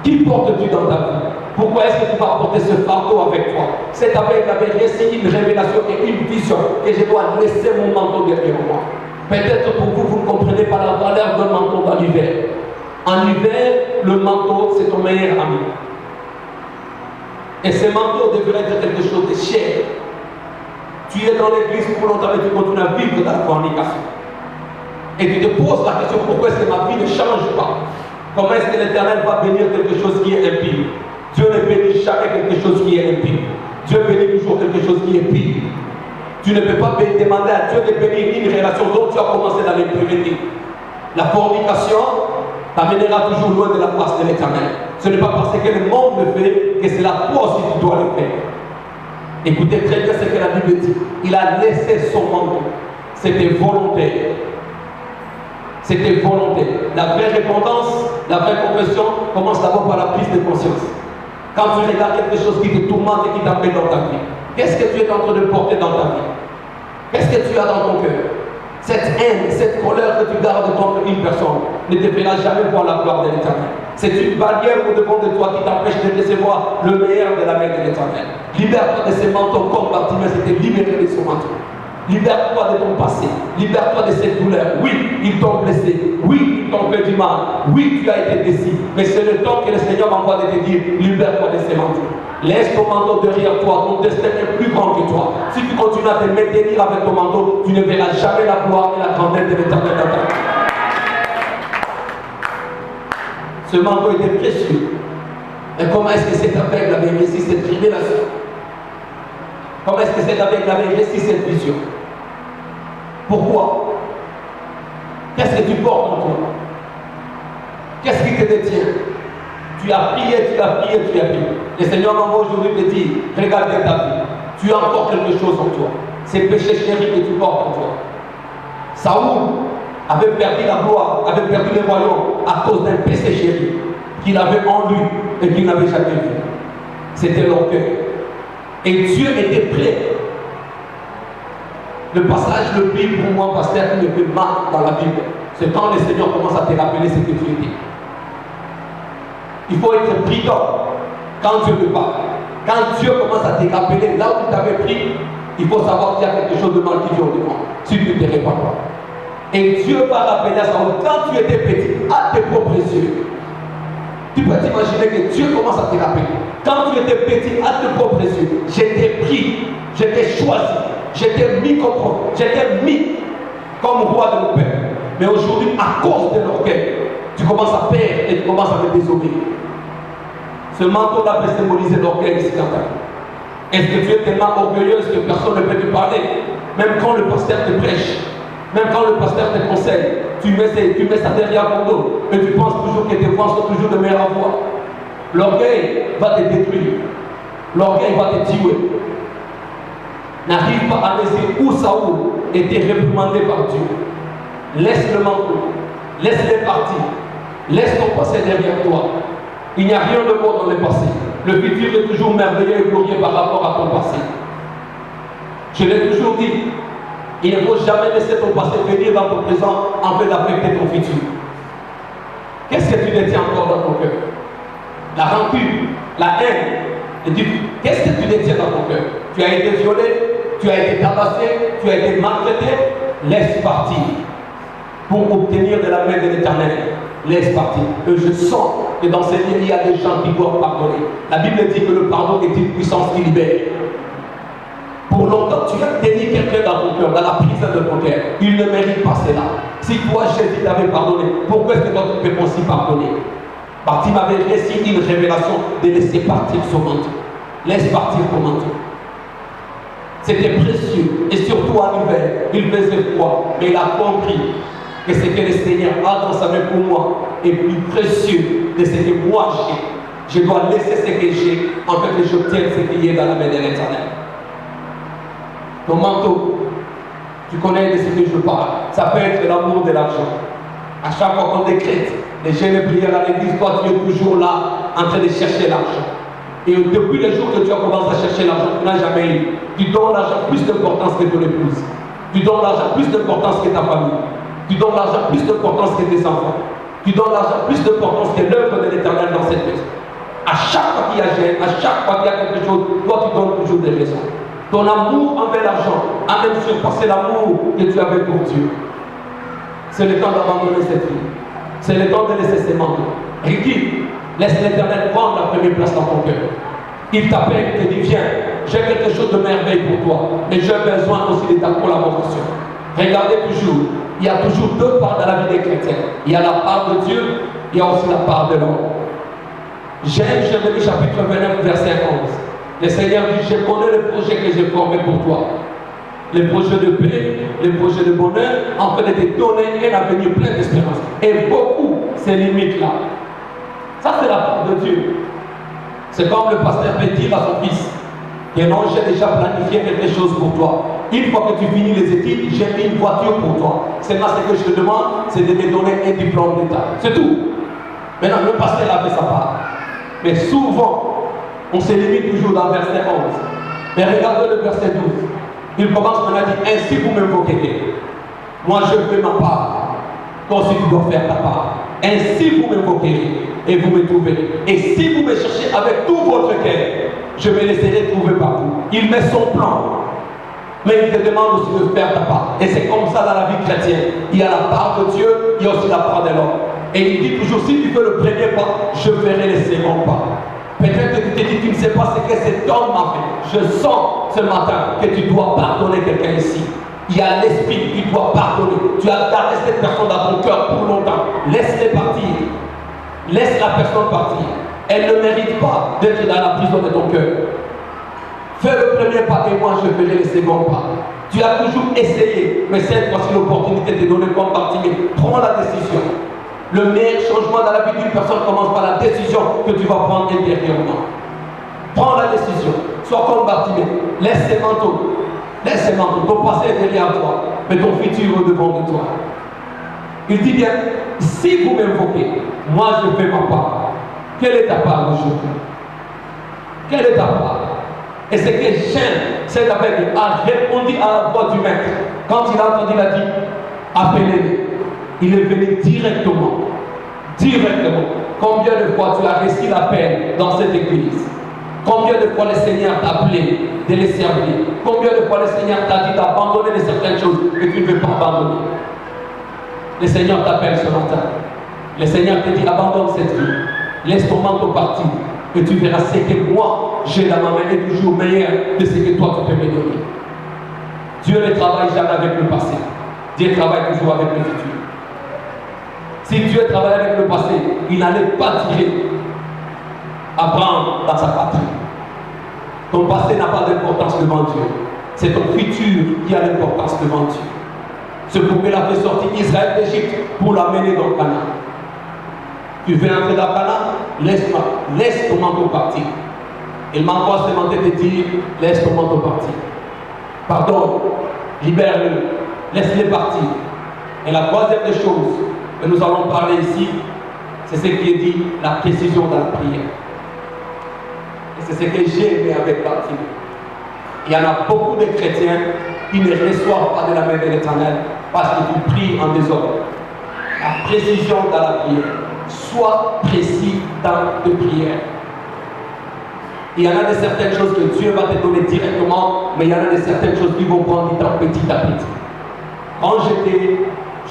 Qui portes-tu dans ta vie? Pourquoi est-ce que tu vas porter ce fardeau avec toi? C'est avec reçu une révélation et une vision que je dois laisser mon manteau derrière moi. Peut-être pour vous, vous ne comprenez pas la valeur d'un manteau dans l'hiver. En hiver, le manteau, c'est ton meilleur ami. Et ce manteau devrait être quelque chose de cher. Tu es dans l'église pour longtemps et tu continues à vivre dans la fornication. Et tu te poses la question: pourquoi est-ce que ma vie ne change pas? Comment est-ce que l'Éternel va bénir quelque chose qui est impie? Dieu ne bénit jamais quelque chose qui est impie. Dieu bénit toujours quelque chose qui est pire. Tu ne peux pas demander à Dieu de bénir une relation dont tu as commencé dans l'impurité. La fornication t'amènera toujours loin de la face de l'Éternel. Ce n'est pas parce que le monde le fait que c'est la toi aussi qui dois le faire. Écoutez très bien ce que la Bible dit. Il a laissé son manteau. C'était volontaire. C'était volontaire. La vraie repentance, la vraie confession commence d'abord par la prise de conscience. Quand tu regardes quelque chose qui te tourmente et qui t'appelle dans ta vie, qu'est-ce que tu es en train de porter dans ta vie? Qu'est-ce que tu as dans ton cœur? Cette haine, cette colère que tu gardes contre une personne ne te fera jamais voir la gloire de l'Éternel. C'est une barrière au devant de toi qui t'empêche de recevoir le meilleur de la main de l'Éternel. Libère-toi de ces manteaux comme Bartimée s'était libéré de son manteau. Libère-toi de ton passé. Libère-toi de cette douleur. Oui, ils t'ont blessé. Oui, ils t'ont fait du mal. Oui, tu as été déçu. Mais c'est le temps que le Seigneur m'envoie de te dire: libère-toi de ces manteaux. Laisse ton manteau derrière toi. Ton destin est plus grand que toi. Si tu continues à te maintenir avec ton manteau, tu ne verras jamais la gloire et la grandeur de l'Éternel dans ta vie. Ce manteau était précieux. Et comment est-ce que cet aveugle avait réussi cette révélation? Comment est-ce que cet aveugle avait réussi cette vision? Pourquoi? Qu'est-ce que tu portes en toi? Qu'est-ce qui te détient? Tu as prié, tu as prié, tu as prié. Le Seigneur m'envoie aujourd'hui te dire: regarde ta vie. Tu as encore quelque chose en toi. Ces péchés chéris que tu portes en toi. Saoul avait perdu la gloire, avait perdu le royaume à cause d'un péché chéri qu'il avait en lui et qu'il n'avait jamais vu. C'était l'orgueil. Et Dieu était prêt. Le passage le plus pour moi, pasteur, qui me fait mal dans la Bible, c'est quand le Seigneur commence à te rappeler ce que tu étais. Il faut être prudent. quand Dieu te parle, quand Dieu commence à te rappeler là où tu t'avais pris, il faut savoir qu'il y a quelque chose de mal qui vient au devant, si tu ne te répands pas. Et Dieu va rappeler à Saoul, quand tu étais petit, à tes propres yeux. Tu peux t'imaginer que Dieu commence à te rappeler. Quand tu étais petit, à tes propres yeux, j'étais pris, j'étais choisi, j'étais mis comme roi de mon père. Mais aujourd'hui, à cause de l'orgueil, tu commences à perdre et tu commences à me désobéir. Ce manteau-là peut symboliser l'orgueil ici dans ta vie. Est-ce que tu es tellement orgueilleuse que personne ne peut te parler? Même quand le pasteur te prêche, même quand le pasteur te conseille, tu mets ça derrière ton dos et tu penses toujours que tes voix sont toujours de meilleures voix. L'orgueil va te détruire. L'orgueil va te tuer. N'arrive pas à laisser où Saoul était réprimandé par Dieu. Laisse le manteau. Laisse-les partir. Laisse ton passé derrière toi. Il n'y a rien de bon dans le passé. Le futur est toujours merveilleux et glorieux par rapport à ton passé. Je l'ai toujours dit. Il ne faut jamais laisser ton passé venir dans ton présent en fait d'affecter ton futur. Qu'est-ce que tu détiens encore dans ton cœur? La rancune, la haine. Qu'est-ce que tu détiens dans ton cœur? Tu as été violé, tu as été tabassé, tu as été maltraité. Laisse partir. Pour obtenir de la main de l'Éternel. Laisse partir. Et je sens que dans ces lieux, il y a des gens qui doivent pardonner. La Bible dit que le pardon est une puissance qui libère. Pour longtemps, tu as tenu quelqu'un dans ton cœur, dans la prison de ton cœur. Il ne mérite pas cela. Si toi, Jésus t'avait pardonné, pourquoi est-ce que toi, tu peux aussi pardonner? Bartim avait reçu une révélation de laisser partir son manteau. Laisse partir ton manteau. C'était précieux. Et surtout en hiver, il faisait froid. Mais il a compris que ce que le Seigneur a dans sa main pour moi est plus précieux de ce que moi j'ai. Je dois laisser ce que j'ai, en fait que j'obtienne ce qui est dans la main de l'Éternel. Ton manteau, tu connais de ce que je parle. Ça peut être l'amour de l'argent. À chaque fois qu'on décrète les jeunes prières à l'église, toi tu es toujours là en train de chercher l'argent. Et depuis le jour que tu as commencé à chercher l'argent, tu n'as jamais eu. Tu donnes l'argent plus d'importance que ton épouse. Tu donnes l'argent plus d'importance que ta famille. Tu donnes l'argent plus d'importance que tes enfants. Tu donnes l'argent plus d'importance que l'œuvre de l'Éternel dans cette maison. À chaque fois qu'il y a gêne, à chaque fois qu'il y a quelque chose, toi tu donnes toujours des raisons. Ton amour envers l'argent a même surpassé l'amour que tu avais pour Dieu. C'est le temps d'abandonner cette vie. C'est le temps de laisser ses manteaux. Ricky, laisse l'Éternel prendre la première place dans ton cœur. Il t'appelle, il te dit, viens, j'ai quelque chose de merveille pour toi, mais j'ai besoin aussi de ta collaboration. Regardez toujours, il y a toujours deux parts dans la vie des chrétiens. Il y a la part de Dieu, il y a aussi la part de l'homme. J'aime Jérémie chapitre 29, verset 11. Le Seigneur dit, je connais le projet que j'ai formé pour toi. Les projets de paix, les projets de bonheur, en fait de te donner un avenir plein d'espérance. Et beaucoup se limitent là. Ça, c'est la part de Dieu. C'est comme le pasteur peut dire à son fils, que non, j'ai déjà planifié quelque chose pour toi. Une fois que tu finis les études, j'ai mis une voiture pour toi. C'est là ce que je te demande, c'est de me donner un diplôme d'État. C'est tout. Maintenant, le pasteur avait sa part. Mais souvent, on se limite toujours dans le verset 11. Mais regardez le verset 12. Il commence maintenant à dire, ainsi vous m'invoquez. Moi je fais ma part. Toi aussi tu dois faire ta part. Ainsi vous m'invoquerez et vous me trouverez. Et si vous me cherchez avec tout votre cœur, je me laisserai trouver par vous. Il met son plan. Mais il te demande aussi de faire ta part. Et c'est comme ça dans la vie chrétienne. Il y a la part de Dieu, il y a aussi la part de l'homme. Et il dit toujours, si tu fais le premier pas, je ferai le second pas. Peut-être que tu te dis, tu ne sais pas ce que cet homme m'a fait. Je sens ce matin que tu dois pardonner quelqu'un ici. Il y a l'esprit qui doit pardonner. Tu as gardé cette personne dans ton cœur pour longtemps. Laisse-les partir. Laisse la personne partir. Elle ne mérite pas d'être dans la prison de ton cœur. Fais le premier pas et moi je ferai le second pas. Tu as toujours essayé, mais cette fois-ci l'opportunité t'est donnée comme Bartimée. Prends la décision. Le meilleur changement dans la vie d'une personne commence par la décision que tu vas prendre intérieurement. Prends la décision. Sois comme Bartimée. Laisse ses manteaux. Laisse ses manteaux. Ton passé est derrière toi, mais ton futur est devant de toi. Il dit bien, si vous m'invoquez, moi je fais ma part. Quelle est ta part aujourd'hui? Quelle est ta part? Et ce que j'aime, c'est avec a répondu à la voix du maître. Quand il a entendu, il a dit, appelez-le. Il est venu directement. Directement. Combien de fois tu as reçu l'appel dans cette église? Combien de fois le Seigneur t'a appelé de les servir? Combien de fois le Seigneur t'a dit d'abandonner de certaines choses que tu ne veux pas abandonner? Le Seigneur t'appelle ce matin. Le Seigneur te dit abandonne cette vie. Laisse ton manteau partir. Et tu verras ce que moi j'ai dans ma main est toujours meilleur de ce que toi tu peux me donner. Dieu ne travaille jamais avec le passé. Dieu travaille toujours avec le futur. Si Dieu travaillait avec le passé, il n'allait pas tirer Abraham dans sa patrie. Ton passé n'a pas d'importance devant Dieu. C'est ton futur qui a l'importance devant Dieu. C'est pourquoi il a fait sortir Israël d'Égypte pour l'amener dans le Canaan. Tu veux entrer dans le Canaan? Laisse ton manteau partir. Il m'a encore demandé de dire, laisse ton manteau partir. Pardon, libère-le, laisse-le partir. Et la troisième des choses que nous allons parler ici, c'est ce qui est dit, la précision dans la prière. Et c'est ce que j'ai aimé avec Bartimée. Il y en a beaucoup de chrétiens qui ne reçoivent pas de la main de l'Éternel parce qu'ils prient en désordre. La précision dans la prière. Sois précis dans tes prières. Il y en a de certaines choses que Dieu va te donner directement, mais il y en a de certaines choses qui vont prendre du temps petit à petit. Quand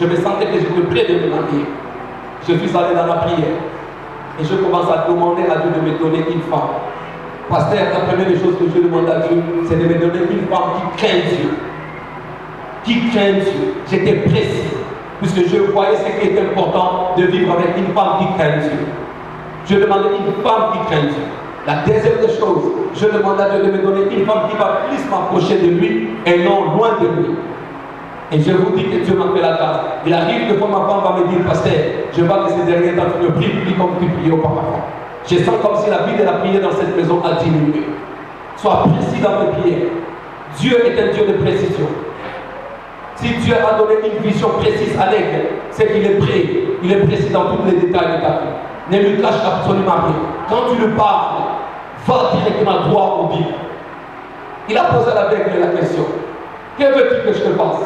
je me sentais que j'étais près de me marier, je suis allé dans la prière et je commence à demander à Dieu de me donner une femme. Pasteur, la première des choses que je demande à Dieu, c'est de me donner une femme qui craint Dieu. Qui craint Dieu. J'étais précis, puisque je voyais ce qui est important de vivre avec une femme qui craint Dieu. Je demandais une femme qui craint Dieu. La deuxième des choses, je demande à Dieu de me donner une femme qui va plus m'approcher de lui et non loin de lui. Et je vous dis que Dieu m'a fait la grâce. Il arrive que quand ma femme va me dire, pasteur, je vois que ces derniers temps tu ne pries plus comme tu priais auparavant. Je sens comme si la vie de la prière dans cette maison a diminué. Sois précis dans tes prières. Dieu est un Dieu de précision. Si Dieu a donné une vision précise à l'aigle, c'est qu'il est prêt. Il est précis dans tous les détails de ta vie. Ne lui cache absolument rien. Quand tu lui parles, va directement droit au but. Il a posé à l'aveugle la question. Que veux-tu que je te fasse?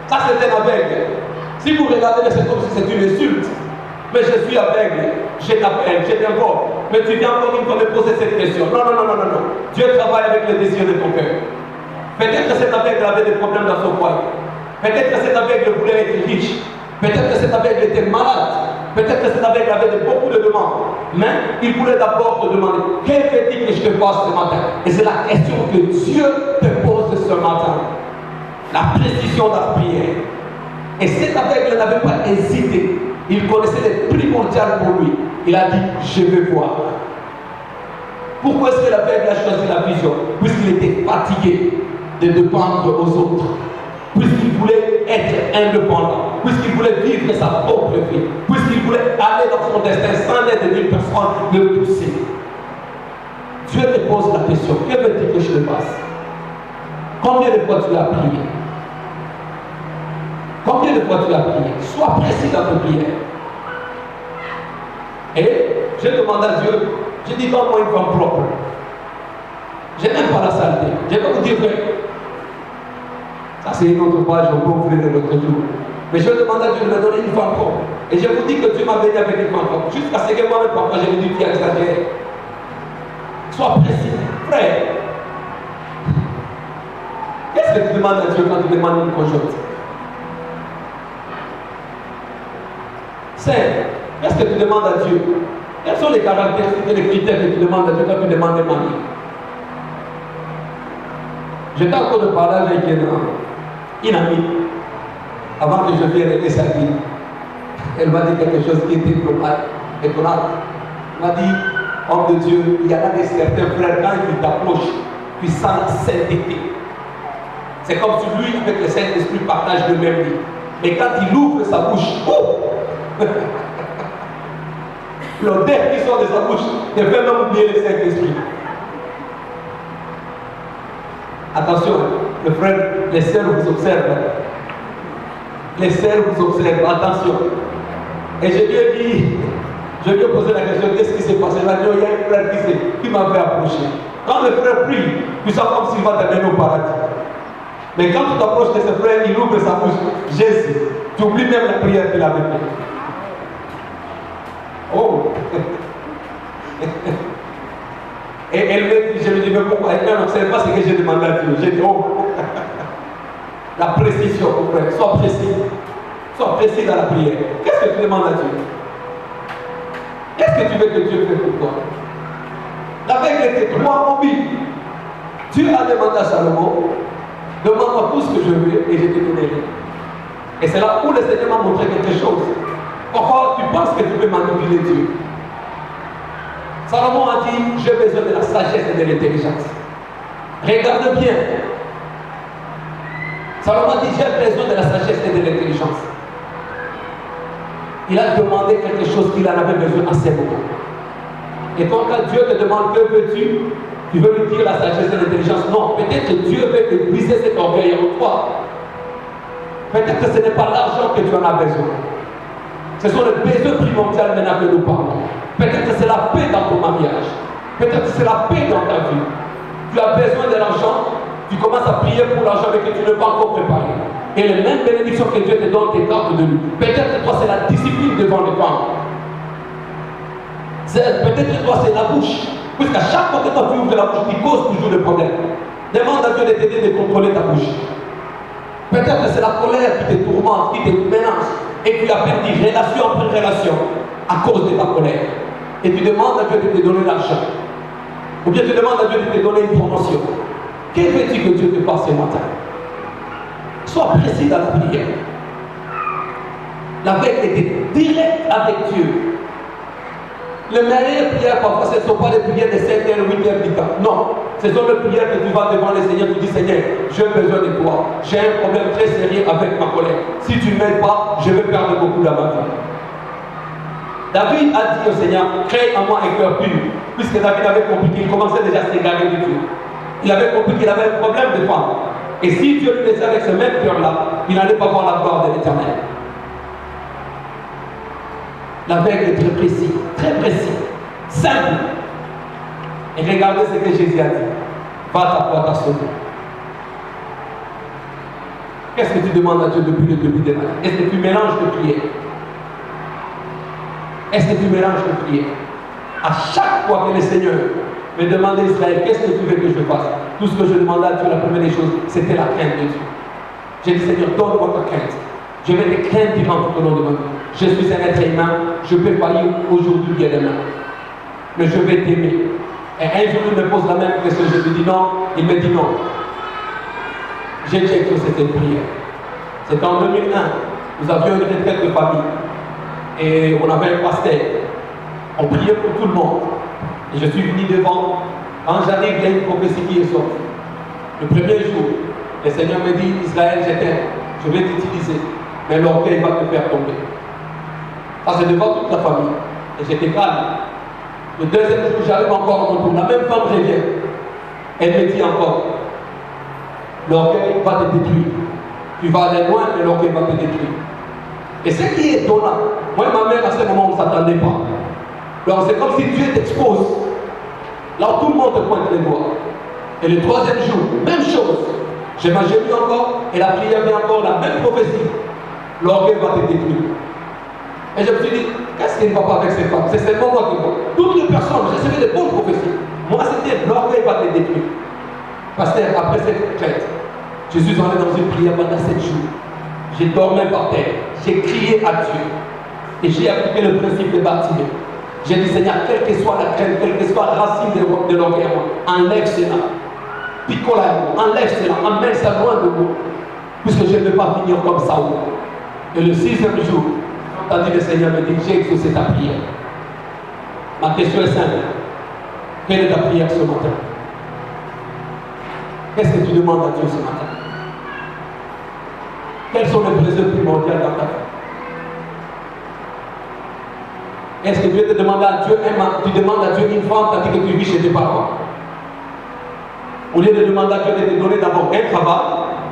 Ça c'est un aveugle. Si vous regardez, c'est comme si c'est une insulte. Mais je suis aveugle, je t'appelle, je t'invoque. Mais tu viens encore une fois me poser cette question. Non, non, non, non, non, non. Dieu travaille avec les désirs de ton cœur. Peut-être que cet aveugle avait des problèmes dans son foyer. Peut-être que cet aveugle voulait être riche. Peut-être que cet aveugle était malade. Peut-être que cet aveugle avait beaucoup de demandes. Mais il voulait d'abord te demander, que veux-tu que je te fasse ce matin? Et c'est la question que Dieu te pose ce matin. La précision de la prière. Et cet aveugle n'avait pas hésité. Il connaissait les primordiales pour lui. Il a dit, je vais voir. Pourquoi est-ce que l'aveugle a choisi la vision? Puisqu'il était fatigué de dépendre aux autres. Puisqu'il voulait être indépendant. Puisqu'il voulait vivre sa propre vie. Puisqu'il voulait aller dans son destin sans l'aide d'une personne le pousser. Dieu te pose la question, que veux-tu que je te fasse? Combien de fois tu as prié? Combien de fois tu as prié? Sois précis dans tes prières. Et je demande à Dieu, je dis donne-moi une femme propre. Je n'aime pas la saleté. Je vais vous dire que ça c'est une autre page, on peut ouvrir un autre jour. Mais je demande à Dieu de me donner une femme propre. Et je vous dis que Dieu m'a béni avec une femme propre. Jusqu'à ce que moi-même, parfois, je me dis qu'il a exagéré. Sois précis, frère. Qu'est-ce que tu demandes à Dieu quand tu demandes une conjointe? C'est, qu'est-ce que tu demandes à Dieu? Quels sont les caractéristiques et les critères que tu demandes à Dieu quand tu demandes un mari? J'étais encore de parler avec une amie avant que je vienne aider sa vie. Elle m'a dit quelque chose qui était étonnant. Elle m'a dit, homme de Dieu, il y en a des certains frères, quand ils t'approchent, tu sens la sainteté. C'est comme si lui, avec le Saint-Esprit, partage le même lit. Mais quand il ouvre sa bouche, l'odeur qui sort de sa bouche te fait même oublier le Saint-Esprit. Attention, le frère, les sœurs vous observent. Les sœurs vous observent, attention. Et je lui ai dit, je lui ai posé la question, qu'est-ce qui s'est passé? Il y a un frère qui m'avait approché. Quand le frère prie, tu sens comme s'il va t'amener au paradis. Mais quand tu t'approches de ce frère, il ouvre sa bouche. Jésus, tu oublies même la prière qu'il avait faite. Oh! Et elle me dit, je lui dis, mais pourquoi? Elle ne sait pas ce que j'ai demandé à Dieu. J'ai dit, oh, la précision, mon frère, sois précis. Sois précis dans la prière. Qu'est-ce que tu demandes à Dieu? Qu'est-ce que tu veux que Dieu fasse pour toi? La règle était 3 mobiles. Dieu a demandé à Salomon, demande-moi tout ce que je veux et je te donnerai. Et c'est là où le Seigneur m'a montré quelque chose. Pourquoi tu penses que tu peux manipuler Dieu? Salomon a dit, j'ai besoin de la sagesse et de l'intelligence. Regarde bien. Salomon a dit, j'ai besoin de la sagesse et de l'intelligence. Il a demandé quelque chose qu'il en avait besoin à ces moments. Et quand Dieu te demande que veux-tu, tu veux lui dire la sagesse et l'intelligence. Non, peut-être que Dieu veut épuiser cet orgueil en toi. Peut-être que ce n'est pas l'argent que tu en as besoin. Ce sont les besoins primordiaux maintenant que nous parlons. Peut-être que c'est la paix dans ton mariage. Peut-être que c'est la paix dans ta vie. Tu as besoin de l'argent, tu commences à prier pour l'argent mais que tu n'es pas encore préparé. Et les mêmes bénédictions que Dieu te donne t'écartent de lui. Peut-être que toi c'est la discipline devant les femmes. Peut-être que toi c'est la bouche. Puisqu'à chaque fois que toi tu ouvres la bouche, tu causes toujours des problèmes. Demande à Dieu de t'aider de contrôler ta bouche. Peut-être que c'est la colère qui te tourmente, qui te mélange. Et tu as perdu relation après relation à cause de ta colère. Et tu demandes à Dieu de te donner l'argent. Ou bien tu demandes à Dieu de te donner une promotion. Que veux-tu que Dieu te fasse ce matin? Sois précis dans la prière. La veille était directe avec Dieu. Les meilleures prières, parfois, ce ne sont pas les prières de 7h, 8h, 10h. Non. Ce sont les prières que tu vas devant le Seigneur, tu dis, Seigneur, j'ai besoin de toi. J'ai un problème très sérieux avec ma colère. Si tu ne m'aides pas, je vais perdre beaucoup dans ma vie. David a dit au Seigneur, crée en moi un cœur pur. Puisque David avait compris qu'il commençait déjà à s'égarer de Dieu. Il avait compris qu'il avait un problème de femme. Et si Dieu le laissait avec ce même cœur-là, il n'allait pas voir la gloire de l'Éternel. La règle est très précise, simple. Et regardez ce que Jésus a dit. Va, ta foi t'a sauvé. Qu'est-ce que tu demandes à Dieu depuis le début de l'année? Est-ce que tu mélanges de prière? Est-ce que tu mélanges de prière? À chaque fois que le Seigneur me demandait Israël, qu'est-ce que tu veux que je fasse? Tout ce que je demandais à Dieu, la première des choses, c'était la crainte de Dieu. J'ai dit, Seigneur, donne-moi ta crainte. Je vais te craindre durant tout au long de ma vie. Je suis un être humain, je peux faillir aujourd'hui et demain. Mais je vais t'aimer. Et un jour, il me pose la même question, je lui dis non, il me dit non. J'ai checké cette prière. C'était en 2001. Nous avions une retraite de famille. Et on avait un pasteur. On priait pour tout le monde. Et je suis venu devant. Quand j'arrive, il y a une prophétie qui est sortie. Le premier jour, le Seigneur me dit, Israël, je t'aime. Je vais t'utiliser. Mais l'orgueil va te faire tomber. Ça, c'est devant toute la famille. Et j'étais calme. Le deuxième jour, j'arrive encore au retour. La même femme revient. Elle me dit encore, l'orgueil va te détruire. Tu vas aller loin, mais l'orgueil va te détruire. Et ce qui est étonnant, moi et ma mère, à ce moment, on ne s'attendait pas. Alors c'est comme si Dieu t'expose. Là où tout le monde te pointe les doigts. Et le troisième jour, même chose. J'ai mangé encore, et la prière vient encore, la même prophétie. L'orgueil va te détruire. Et je me suis dit, qu'est-ce qui ne va pas avec ces femmes? C'est seulement moi qui vois. Toutes les personnes, j'ai recevais de bonnes prophéties. Moi, c'était l'orgueil va te détruire. Pasteur, après cette retraite, je suis allé dans une prière pendant 7 jours. J'ai dormi par terre. J'ai crié à Dieu. Et j'ai appliqué le principe de bâtiment. J'ai dit, Seigneur, quelle que soit la crainte, quelle que soit la racine de l'orgueil, enlève cela. Picola, enlève cela, emmène ça loin de moi. Puisque je ne veux pas finir comme ça. Et le 6e jour, quand le Seigneur me dit, j'ai exaucé ta prière. Ma question est simple. Quelle est ta prière ce matin? Qu'est-ce que tu demandes à Dieu ce matin? Quels sont les besoins primordiaux dans ta vie? Est-ce que Dieu te demande à Dieu tu demandes à Dieu une femme tandis que tu vis chez tes parents? Au lieu de demander à Dieu de te donner d'abord un travail,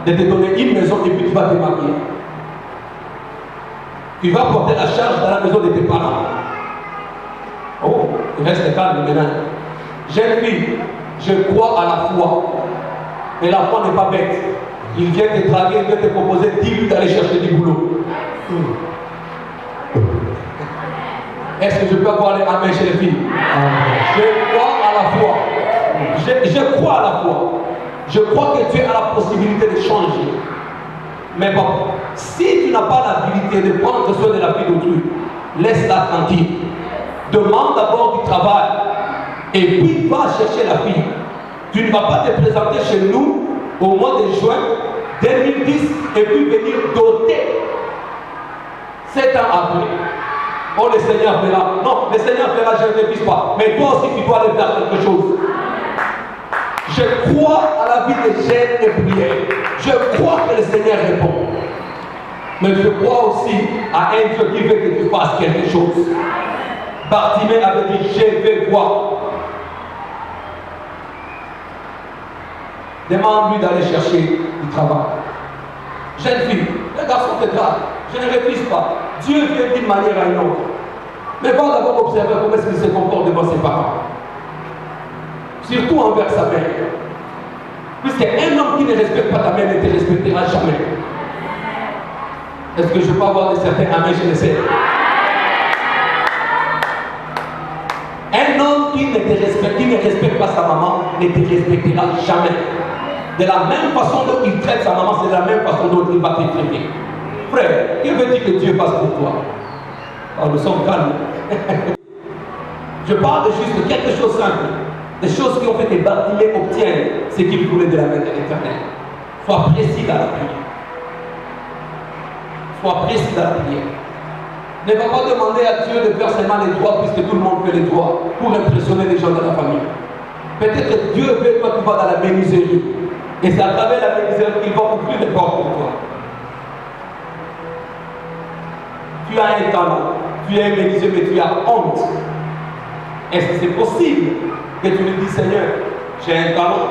de te donner une maison et puis tu vas te marier. Tu vas porter la charge dans la maison de tes parents. Oh, reste calme maintenant. Jeune fille, je crois à la foi. Mais la foi n'est pas bête. Il vient te draguer, il vient te proposer 10 minutes d'aller chercher du boulot. Est-ce que je peux avoir les amens chez les filles? Je crois à la foi. Je crois à la foi. Je crois que Dieu a la possibilité de changer. Mais bon, si tu n'as pas l'habilité de prendre soin de la vie d'autrui, laisse-la tranquille. Demande d'abord du travail. Et puis va chercher la fille. Tu ne vas pas te présenter chez nous au mois de juin 2010 et puis venir doter 7 ans après. Oh, le Seigneur verra. Non, le Seigneur verra, je ne révise pas. Mais toi aussi, tu dois aller faire quelque chose. Je crois à la vie des jeunes et prières. Je crois que le Seigneur répond. Mais je crois aussi à un Dieu qui veut que tu fasses quelque chose. Bartimée avait dit, je vais voir. Demande-lui d'aller chercher du travail. Jeune fille, le garçon te drague. Je ne réfléchis pas. Dieu vient d'une manière à une autre. Mais va d'abord observer comment est-ce qu'il se comporte devant ses parents. Surtout envers sa mère. Puisqu'un homme qui ne respecte pas ta mère ne te respectera jamais. Est-ce que je peux avoir de certains amis, je le sais. Un homme qui ne respecte pas sa maman ne te respectera jamais. De la même façon dont il traite sa maman, c'est de la même façon dont il va te traiter. Frère, que veut-il que Dieu fasse pour toi? Alors, nous sommes calmes. Je parle de juste quelque chose de simple. Des choses qui ont fait que Bartimée obtienne ce qu'il voulait de la main de l'Éternel. Sois précis dans la prière. Sois précis dans la prière. Ne va pas demander à Dieu de faire seulement les droits puisque tout le monde fait les droits pour impressionner les gens de la famille. Peut-être que Dieu veut que toi tu vas dans la menuiserie. Et c'est à travers la menuiserie qu'il va ouvrir les portes pour toi. Tu as un talent, tu es un menuisier, mais tu as honte. Est-ce que c'est possible que tu lui dis, Seigneur, j'ai un talent,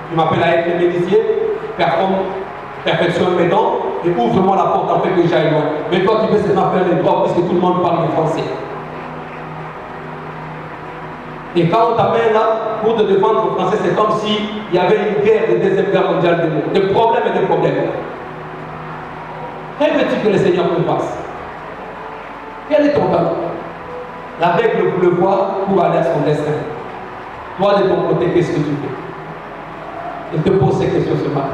tu m'appelles à être menuisier, perfectionne mes dents et ouvre-moi la porte en fait que j'aille loin. Mais toi, tu veux seulement faire les droits puisque tout le monde parle français. Et quand on t'amène là pour te défendre au français, c'est comme s'il y avait une guerre de deuxième guerre mondiale de problèmes et de problèmes. Quel veux-tu que le Seigneur te fasse? Quel est ton talent? L'aveugle pour le voir pour aller à son destin. Toi de ton côté, qu'est-ce que tu fais? Je te pose ces questions ce matin.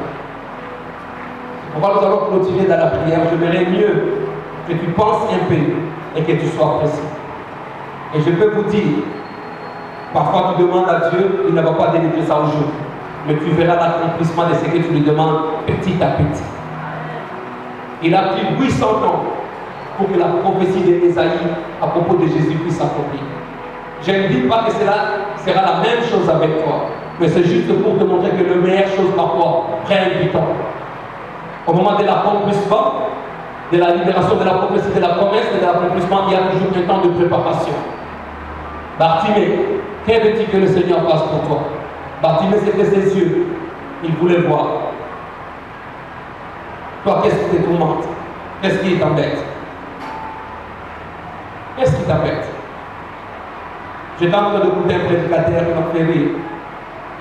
Pourquoi nous allons continuer dans la prière? J'aimerais mieux que tu penses un peu et que tu sois précis. Et je peux vous dire, parfois tu demandes à Dieu, il ne va pas délivrer ça aujourd'hui. Mais tu verras l'accomplissement de ce que tu lui demandes petit à petit. Il a pris 800 ans pour que la prophétie d'Ésaïe à propos de Jésus puisse s'accomplir. Je ne dis pas que cela sera la même chose avec toi, mais c'est juste pour te montrer que les meilleures choses parfois prennent du temps. Au moment de l'accomplissement, de la libération de la prophétie, de la promesse et de l'accomplissement, il y a toujours un temps de préparation. Bartimée, que veut-il que le Seigneur fasse pour toi? Bartimée, c'était ses yeux. Il voulait voir. Toi, qu'est-ce qui te tourmente? Qu'est-ce qui t'embête? Qu'est-ce qui t'embête? J'étais en train de écouter un prédicateur qui m'a fait rire.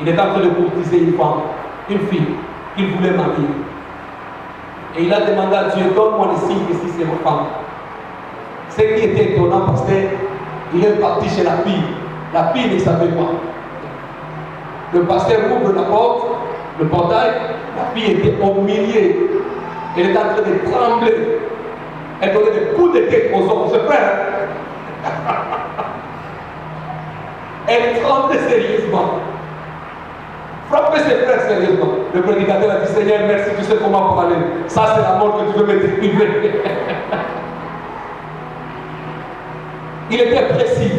Il était en train de courtiser une femme, une fille, qu'il voulait marier. Et il a demandé à Dieu, donne-moi les signes que si c'est ma femme. Ce qui était étonnant parce qu'il est parti chez la fille. La fille ne savait pas. Le pasteur ouvre la porte, le portail, la fille était au milieu. Elle était en train de trembler. Elle donnait des coups de tête aux hommes. C'est vrai. Elle tremblait sérieusement. Frappez ses frères sérieusement. Le prédicateur a dit, Seigneur, merci, tu sais comment parler. Ça, c'est la mort que tu veux me décrire. Il était précis.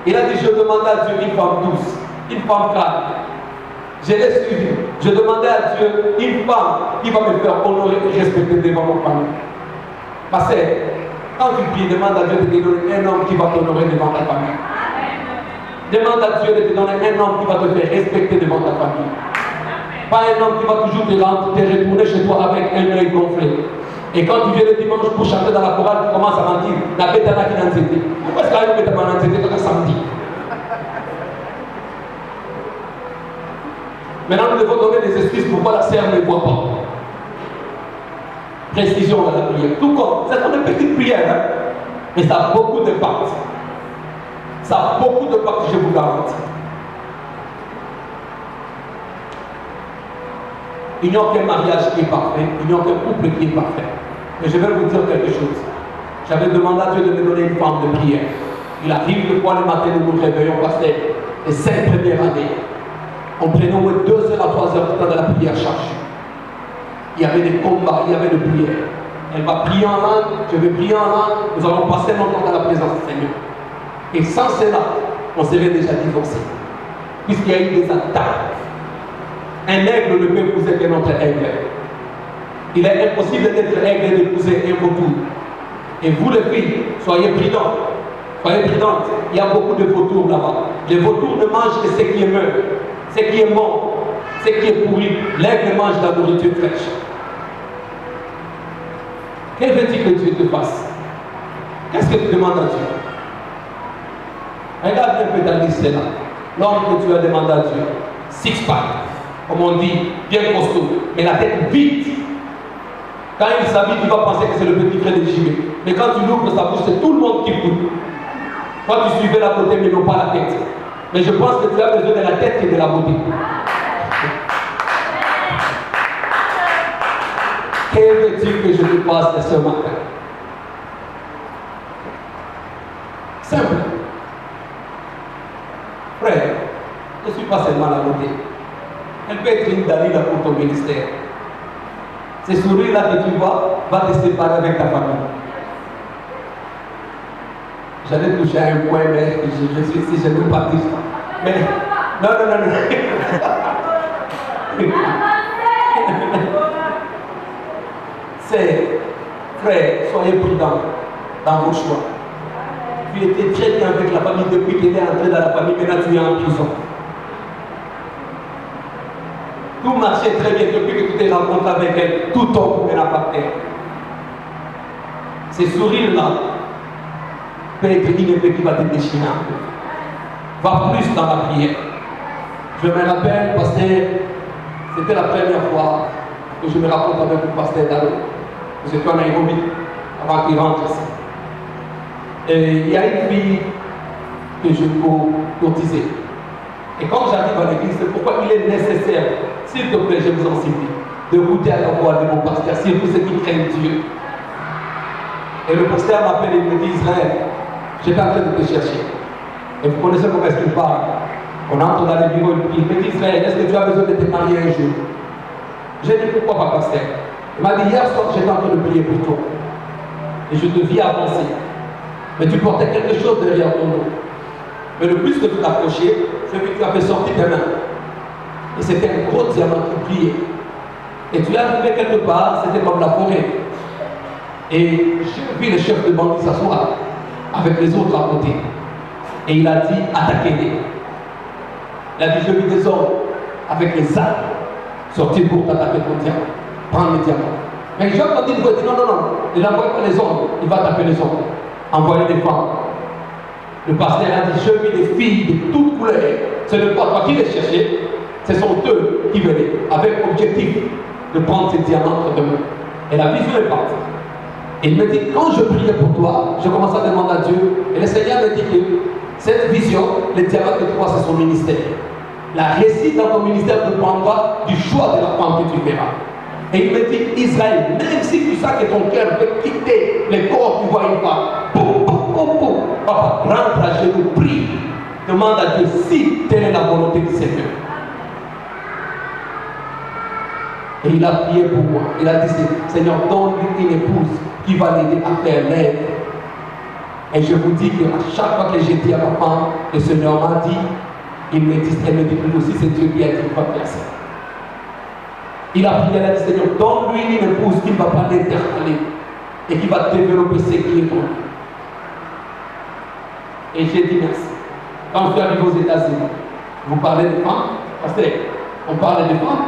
Il a dit, je demandais à Dieu une femme douce, une femme calme. Je l'ai suivi. Je demandais à Dieu une femme qui va me faire honorer et respecter devant mon famille. Parce que quand tu pries, demande à Dieu de te donner un homme qui va t'honorer devant ta famille. Demande à Dieu de te donner un homme qui va te faire respecter devant ta famille. Pas un homme qui va toujours te retourner chez toi avec un œil gonflé. Et quand tu viens le dimanche pour chanter dans la chorale, tu commences à mentir. La bête à qui n'a pas. Pourquoi est-ce qu'elle est en anxiété quand samedi? Maintenant, nous devons donner des excuses pourquoi la sœur ne voit pas. Précision dans la prière. Tout comme, c'est une petite prière, hein? Mais ça a beaucoup d'impact. Ça a beaucoup d'impact, je vous garantis. Il n'y a aucun mariage qui est parfait, il n'y a aucun couple qui est parfait. Mais je vais vous dire quelque chose. J'avais demandé à Dieu de me donner une femme de prière. Il arrive le point le matin, nous nous réveillons, pasteur, les 5 premières années. On prenait au moins 2 heures à 3 heures de temps de la prière chaque jour. Il y avait des combats, il y avait des prières. Elle va prier en langue, je vais prier en langue, nous allons passer longtemps dans la présence du Seigneur. Et sans cela, on serait déjà divorcé. Puisqu'il y a eu des attaques. Un aigle ne peut épouser qu'un autre aigle. Il est impossible d'être aigle et d'épouser un vautour. Et vous les filles, soyez prudents. Soyez prudentes. Il y a beaucoup de vautours là-bas. Les vautours ne mangent que ce qui est mûr, ce qui est mort, ce qui est pourri. L'aigle mange la nourriture fraîche. Que veut-il que Dieu te fasse? Qu'est-ce que tu demandes à Dieu? Regarde un peu ta liste là. L'homme que tu as demandé à Dieu, six-pack, comme on dit, bien costaud, mais la tête vide. Quand il s'habille, tu vas penser que c'est le petit frère de Jimé. Mais quand tu l'ouvres sa bouche, c'est tout le monde qui goûte. Toi, tu suivais la beauté, mais non pas la tête. Mais je pense que tu as besoin de la tête et de la beauté. Que veux-tu que je te passe de ce matin? Simple. Frère, je ne suis pas seulement la beauté. Elle peut être une Dalila pour ton ministère. Ces sourires-là que tu vois va te séparer avec ta famille. J'allais toucher à un point, mais je suis ici, je ne veux pas dire ça. Mais non. C'est, frère, soyez prudents dans vos choix. Tu étais très bien avec la famille depuis que tu es entré dans la famille, maintenant tu es en prison. Tout marchait très bien depuis que tu t'es rencontré avec elle, tout tombe maintenant par terre. Ces sourires-là peut être une épée qui va te déchirer un peu. Va plus dans la prière. Je me rappelle, pasteur, c'était la première fois que je me rencontre avec le pasteur Dalo. Nous étions en Nairobi avant qu'il rentre ici. Et il y a une fille que je courtisais. Et quand j'arrive à l'église, c'est pourquoi il est nécessaire, s'il te plaît, je vous en supplie, de goûter à la voix de mon pasteur, surtout ceux qui craignent Dieu. Et le pasteur m'appelle et me dit, Israël, j'étais en train de te chercher. Et vous connaissez comment est-ce qu'il parle. On entre dans les bureaux, il me dit, Israël, est-ce que tu as besoin de te marier un jour? J'ai dit, pourquoi pas, pasteur? Il m'a dit, hier soir, j'étais en train de prier pour toi. Et je te vis avancer. Mais tu portais quelque chose derrière ton dos. Mais le plus que tu t'approchais, c'est que tu avais sorti tes mains. Et c'était un gros diamant qui brillait. Et tu es arrivé quelque part, c'était comme la forêt. Et j'ai vu le chef de bande s'asseoir avec les autres à côté. Et il a dit, attaquez-les. Il a dit, je vis des hommes avec les armes sortir pour t'attaquer ton diamant. Prendre le diamant. Mais Jean, quand il dit, non, il n'envoie pas les hommes, il va taper les hommes. Envoyer des femmes. Le pasteur a dit, je vis des filles de toutes couleurs. Ce n'est pas toi qui les cherchais, ce sont eux qui venaient, avec l'objectif de prendre ces diamants entre deux mains. Et la vision est partie. Et il me dit, quand je priais pour toi, je commence à demander à Dieu, et le Seigneur me dit que cette vision, les diamants que tu vois, c'est son ministère. La réussite dans ton ministère dépendra du choix de la femme que tu feras. Et il me dit, Israël, même si tu sens que ton cœur peut quitter les corps, tu vois une femme, papa, rentre à genoux, prie, demande à Dieu si telle est la volonté du Seigneur. Et il a prié pour moi. Il a dit, Seigneur, donne-lui une épouse qui va l'aider à faire l'aide. Et je vous dis qu'à chaque fois que j'ai dit à ma femme, le Seigneur m'a dit, elle me dit aussi, c'est Dieu qui a dit, il va faire ça. Il a prié, il a dit, Seigneur, donne-lui une épouse qui ne va pas l'intercaler et qui va développer ce qui est bon. Et j'ai dit merci. Quand je suis arrivé aux États-Unis, vous parlez de femmes, parce qu'on parle de femmes,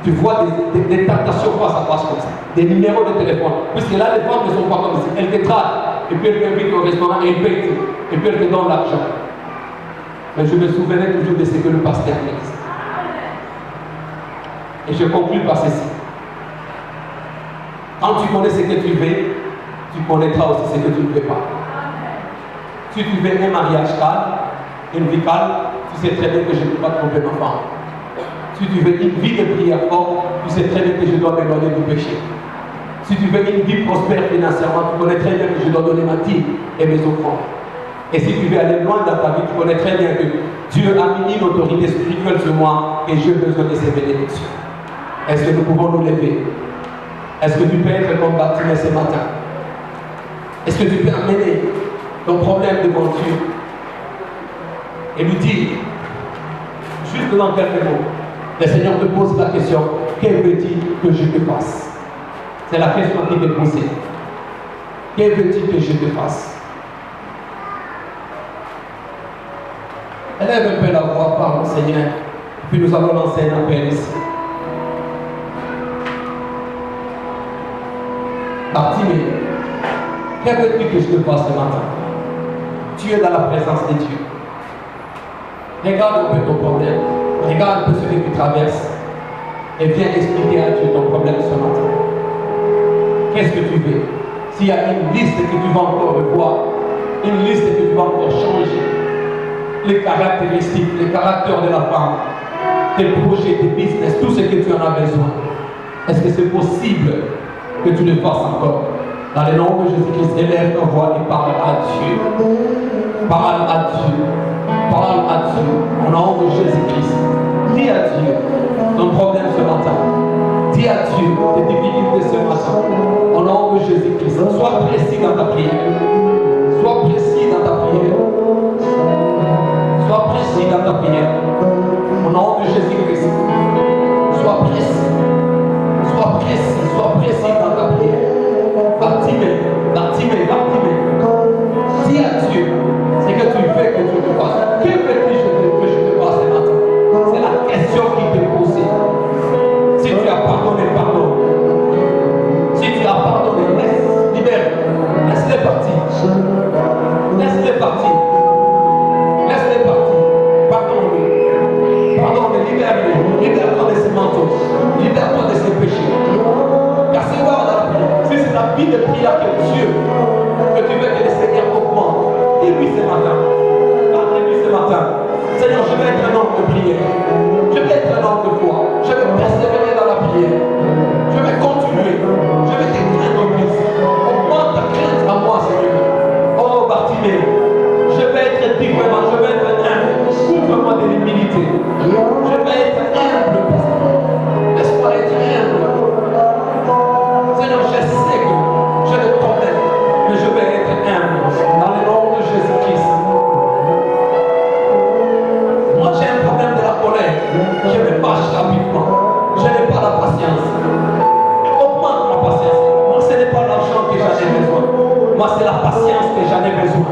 tu vois des tentations face à face comme ça, des numéros de téléphone. Puisque là, les femmes ne sont pas comme ça. Elles te traquent, et puis elles t'invitent au restaurant et elles payent, et puis elles te donnent l'argent. Mais je me souvenais toujours de ce que le pasteur a dit. Et je conclue par ceci. Quand tu connais ce que tu veux, tu connaîtras aussi ce que tu ne veux pas. Si tu veux un mariage calme, une vie calme, tu sais très bien que je ne peux pas tromper ma femme. Si tu veux une vie de prière forte, tu sais très bien que je dois m'éloigner du péché. Si tu veux une vie prospère financièrement, tu connais très bien que je dois donner ma dîme et mes offrandes. Et si tu veux aller loin dans ta vie, tu connais très bien que Dieu a mis une autorité spirituelle sur moi et j'ai besoin de ses bénédictions. Est-ce que nous pouvons nous lever? Est-ce que tu peux être comme Bartimée ce matin? Est-ce que tu peux amener ton problème devant Dieu et lui dire, juste dans quelques mots, le Seigneur te pose la question, que veut-il que je te fasse? C'est la question qui t'est posée. Que veut-il que je te fasse? Élève un peu la voix, parle au Seigneur, puis nous allons lancer un appel ici. Bartimée, que veux-tu que je te fasse ce matin? Tu es dans la présence de Dieu. Regarde un peu ton problème. Regarde un peu ce que tu traverses. Et viens expliquer à Dieu ton problème ce matin. Qu'est-ce que tu veux? S'il y a une liste que tu vas encore revoir, une liste que tu vas encore changer, les caractéristiques, les caractères de la femme, tes projets, tes business, tout ce que tu en as besoin, est-ce que c'est possible que tu le fasses encore? Dans le nom de Jésus-Christ, élève ta voix et parle à Dieu. Parle à Dieu. Parle à Dieu. Au nom de Jésus-Christ. Dis à Dieu ton problème ce matin. Dis à Dieu tes difficultés ce matin. Au nom de Jésus-Christ. Sois précis dans ta prière. Sois précis dans ta prière. Sois précis dans ta prière. Au nom de Jésus-Christ. Sois précis. Sois précis. Sois précis dans ta prière. Bartimée, Bartimée, Bartimée. Dis à Dieu ce que tu veux que Dieu te fasse. Que veux-tu que je te fasse ce matin? C'est la question qui t'est posée. Si tu as pardonné, pardonne. Si tu as pardonné, laisse, libère. Laisse-les partir. Laisse-les partir. Laisse-les partir. Pardonne-les. Pardonne-les, libère-les. Libère-toi de ces manteaux. Libère-toi de ces péchés. Car c'est dans la prière. Si c'est la vie de prière que Dieu, que tu veux que le Seigneur augmente, dis-lui ce matin. Parle-lui ce matin. Seigneur, je vais être un homme de prière. Je vais être un homme de foi. Je vais persévérer dans la prière. Je vais continuer. Je vais te craindre plus. Augmente ta crainte à moi, Seigneur. Oh, Bartimée, je vais être digne vraiment. Je vais être humble. Couvre-moi de l'humilité. Je vais être humble. Laisse-moi être humble. Seigneur, je sais que j'ai des problèmes, mais je vais être humble dans le nom de Jésus-Christ. Moi, j'ai un problème de la colère. Je me fâche rapidement. Je n'ai pas la patience. Augmente ma patience. Moi, ce n'est pas l'argent que j'en ai besoin. Moi, c'est la patience que j'en ai besoin.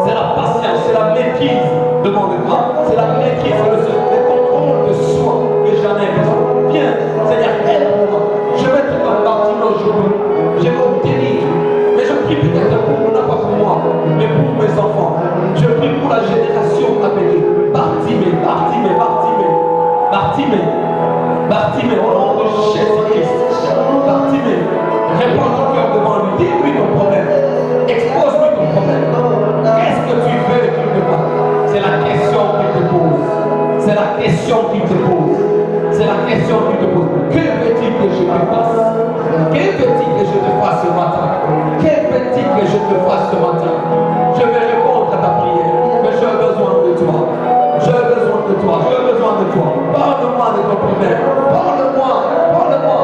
C'est la patience, c'est la maîtrise devant le bras. C'est la maîtrise, le contrôle de soi que j'en ai besoin. Viens, Seigneur, aide-moi. Je vais être dans Bartimée aujourd'hui. Je vais obtenir. Mais je prie peut-être pour non pas pour moi, mais pour mes enfants. Je prie pour la génération à venir. Bartimée, Bartimée, Bartimée, Bartimée, Bartimée, au nom de Jésus-Christ. Bartimée, réponds ton cœur devant lui. Dis-lui ton problème. Expose-lui ton problème. Qu'est-ce que tu veux qu'il te fasse? C'est la question qu'il te pose. C'est la question qu'il te pose. C'est la question qu'il te pose. Que veux-il que je te fasse? Que veux-il que je te fasse ce matin? Que veux-il que je te fasse ce matin? Je vais répondre à ta prière, mais j'ai besoin de toi. J'ai besoin de toi. J'ai besoin de toi. Parle-moi de ton problème. Parle-moi. Parle-moi.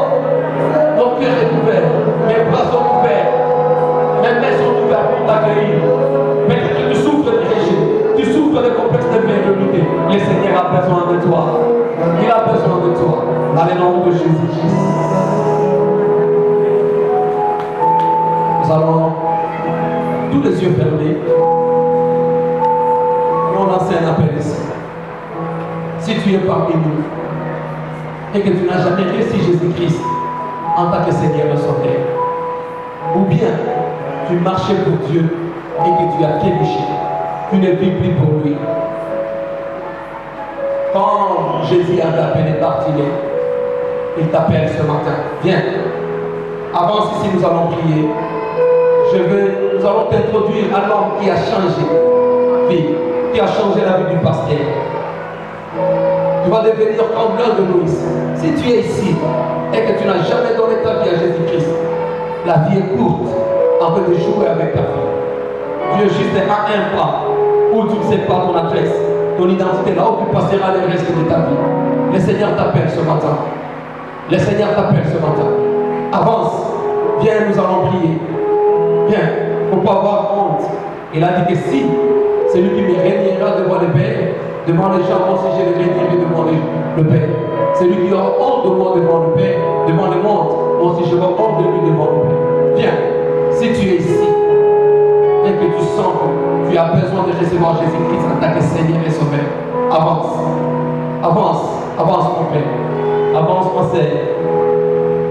Mon cœur est ouvert. Mes bras sont ouverts. Mes mains sont ouvertes pour t'accueillir. Peut-être que tu souffres de rejet. Tu souffres de complexe d'infériorité. Le Seigneur a besoin de toi. Il a besoin de toi. Dans le nom de Jésus-Christ. Nous allons, tous les yeux fermés, nous lancer un appel ici. Si tu es parmi nous et que tu n'as jamais reçu Jésus-Christ en tant que Seigneur et Sauveur, ou bien tu marchais pour Dieu et que tu as trébuché, tu ne vis plus pour lui. Quand Jésus avait appelé Bartimée, il t'appelle ce matin. Viens. Avance ici, nous allons prier. Nous allons t'introduire à l'homme qui a changé vie, qui a changé la vie du pasteur. Tu vas devenir comme l'un de nous ici. Si tu es ici et que tu n'as jamais donné ta vie à Jésus-Christ, la vie est courte en train de jouer avec ta vie. Dieu juste est à un pas où tu ne sais pas ton adresse, ton identité, là où tu passeras le reste de ta vie. Le Seigneur t'appelle ce matin. Le Seigneur t'appelle ce matin. Avance. Viens, nous allons prier. Viens. Il ne faut pas avoir honte. Il a dit que si celui qui me régnera devant le Père, devant les gens, moi aussi je le régnerai devant le Père. Celui qui aura honte de moi devant le Père, devant le monde, moi aussi je vais honte de lui devant le Père. Viens. Si tu es ici et que tu sens que tu as besoin de recevoir Jésus-Christ en tant que Seigneur et Sauveur, avance. Avance. Avance mon Père. Avance ma sœur.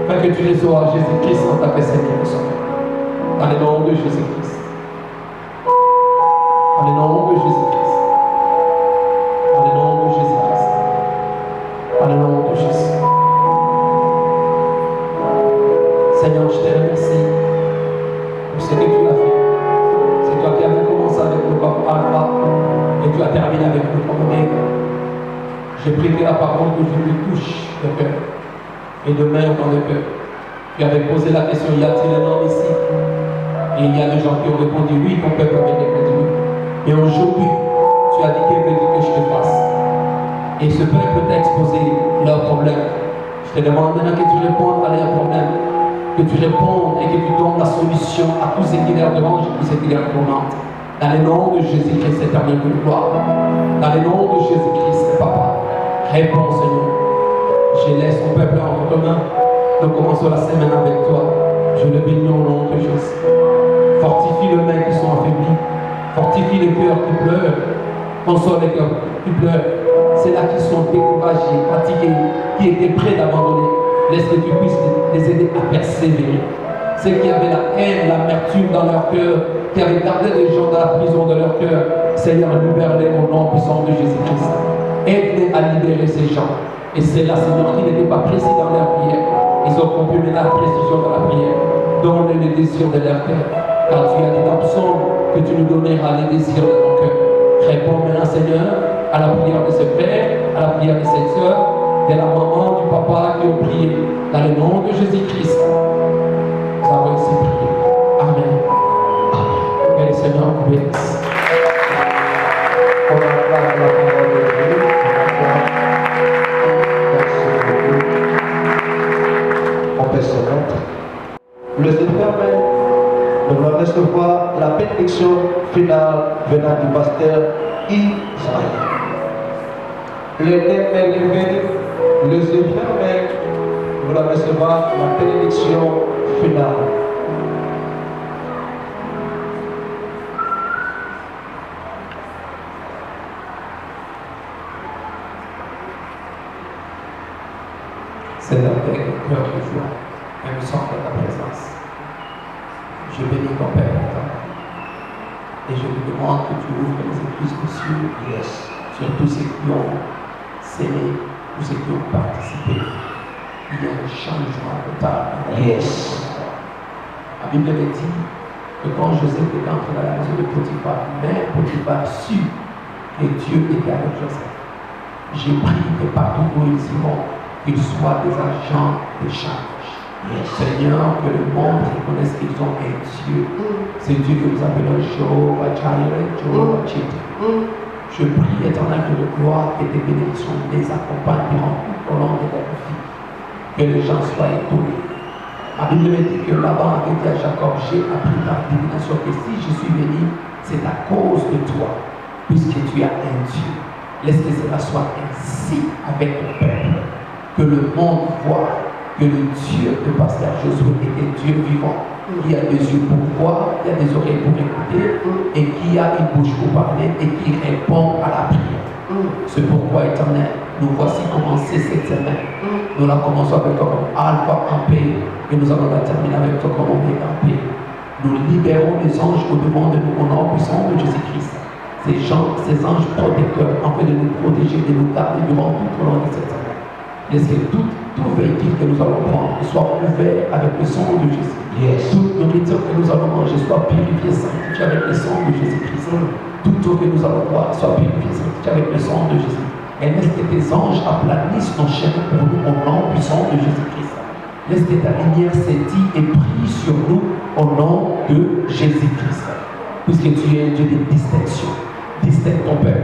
Afin que tu reçoives Jésus-Christ en tant que Seigneur et Sauveur. Dans le nom de Jésus-Christ. Dans le nom de Jésus-Christ. Dans le nom de Jésus-Christ. Dans le nom de Jésus. Seigneur, je te remercie pour ce que tu as fait. C'est toi qui avais commencé avec nous comme Alpha et tu as terminé avec nous comme Omega. J'ai pris que la parole d'aujourd'hui touche le cœur et demain dans le cœur. Tu avais posé la question, y a-t-il un homme ici? Et il y a des gens qui ont répondu oui, ton peuple avait répondu oui. Et aujourd'hui, tu as dit qu'il veut que je te fasse. Et ce peuple t'a exposé leurs problèmes. Je te demande maintenant que tu répondes à leurs problèmes. Que tu répondes et que tu donnes la solution à tout ce qui leur dérange et tout ce qui leur tourmente. Dans le nom de Jésus-Christ, éternel de gloire. Dans le nom de Jésus-Christ, Papa. Réponds, Seigneur. Je laisse mon peuple entre tes mains. Nous commençons la semaine avec toi. Je le bénis au nom de Jésus. Fortifie les mains qui sont affaiblies. Fortifie les cœurs qui pleurent. Console les cœurs qui pleurent. C'est-là qui sont découragés, fatigués, qui étaient prêts d'abandonner. Laisse que tu puisses les aider à persévérer. Ceux qui avaient la haine, l'amertume dans leur cœur, qui avaient gardé les gens dans la prison de leur cœur, Seigneur, libère-les au nom puissant de Jésus-Christ. Aide-les à libérer ces gens. Et c'est là, Seigneur, qui n'étaient pas précis dans leur prière. Ils ont compris maintenant la précision dans la prière. Donne-les les désirs de leur cœur. Car tu as dit dans Psaume que tu nous donneras les désirs de ton cœur. Réponds maintenant, Seigneur, à la prière de ce père, à la prière de cette soeur, de la maman, du papa qui ont prié. Dans le nom de Jésus-Christ, nous avons ainsi prié. Amen. Amen. Que le Seigneur vous bénisse. On acclame la parole de Dieu. Merci beaucoup. On peut se mettre. Le Seigneur, nous allons recevoir la bénédiction finale venant du pasteur Israël. Le thème est levé, les yeux fermés, nous allons recevoir la bénédiction finale. C'est avec un cœur de joie et me sens de ta présence. Je bénis ton Père et je te demande que tu ouvres les églises des cieux sur tous ceux qui ont s'aimer, tous ceux qui ont participé. Il y a un changement total. La Bible me dit que quand Joseph était entré dans la maison de Potiphar, même Potiphar sut que Dieu était avec Joseph. J'ai prié que partout où ils iront, qu'ils soient des agents d'échange. Seigneur, que le monde reconnaisse qu'ils ont un Dieu. C'est Dieu que nous appelons Jéhovah Jireh, Jéhovah Chidkenu. Je prie, éternel de gloire, que tes bénédictions les accompagnent durant tout au long de leur vie. Que les gens soient étonnés. La Bible me dit que Laban avait dit à Jacob, j'ai appris par divination que si je suis venu, c'est à cause de toi, puisque tu as un Dieu. Laisse que cela soit ainsi avec ton peuple. Que le monde voit que le Dieu de pasteur Josué est un Dieu vivant, qui a des yeux pour voir, qui a des oreilles pour écouter, et qui a une bouche pour parler, et qui répond à la prière. C'est pourquoi, éternel, nous voici commencer cette semaine. Nous la commençons avec toi comme Alpha en paix, et nous allons la terminer avec toi comme Oméga en paix. Nous libérons les anges au-devant de nous au nom puissant de Jésus-Christ. Ces anges protecteurs, en fait de nous protéger, de nous garder durant tout au long de cette semaine. Laisse que tout véhicule que nous allons prendre soit couvert avec le sang de Jésus. Toute nourriture que nous allons manger soit purifiée, sanctifiée avec le sang de Jésus-Christ. Toute eau que nous allons boire soit purifiée, sanctifiée avec le sang de Jésus. Et laisse que tes anges aplanissent nos chaînes pour nous au nom puissant de Jésus-Christ. Laisse que ta lumière scintille et brille sur nous au nom de Jésus-Christ. Puisque tu es un Dieu de distinction. Distingue ton peuple.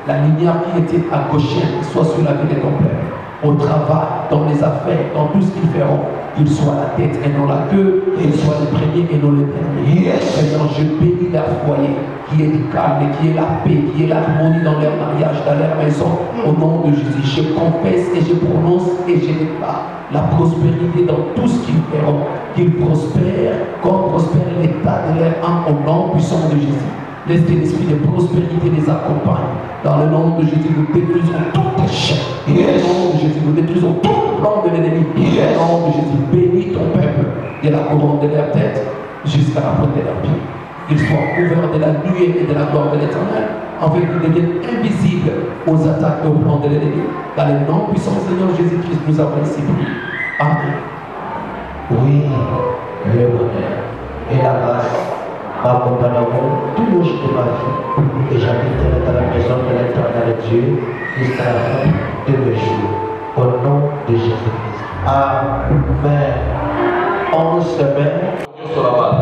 La lumière qui était à gauche soit sur la vie de ton peuple. Au travail, dans les affaires, dans tout ce qu'ils feront, qu'ils soient la tête et non la queue, qu'ils soient les premiers et non les derniers. Seigneur, je bénis leur foyer, qui est du calme, qui est la paix, qui est l'harmonie dans leur mariage, dans leur maison. Au nom de Jésus, je confesse et je prononce et je déclare la prospérité dans tout ce qu'ils feront. Qu'ils prospèrent comme prospère l'état de leur âme au nom puissant de Jésus. Laisse que l'esprit de prospérité les accompagne. Dans le nom de Jésus, nous détruisons tout échec. Dans le nom de Jésus, nous détruisons tout plan de l'ennemi. Dans le nom de Jésus, bénis ton peuple de la couronne de leur tête jusqu'à la pointe de leurs pieds. Qu'ils soient couverts de la nuée et de la gloire de l'Éternel, afin qu'ils deviennent invisibles aux attaques et aux plans de l'ennemi. Dans le nom puissant du Seigneur Jésus-Christ, nous avons ainsi prié. Amen. Oui, le bonheur et la grâce m'accompagneront tout le jour de ma vie et j'habiterai dans la maison de l'Éternel Dieu jusqu'à la fin de mes jours. Au nom de Jésus-Christ. Amen. 11 semaines.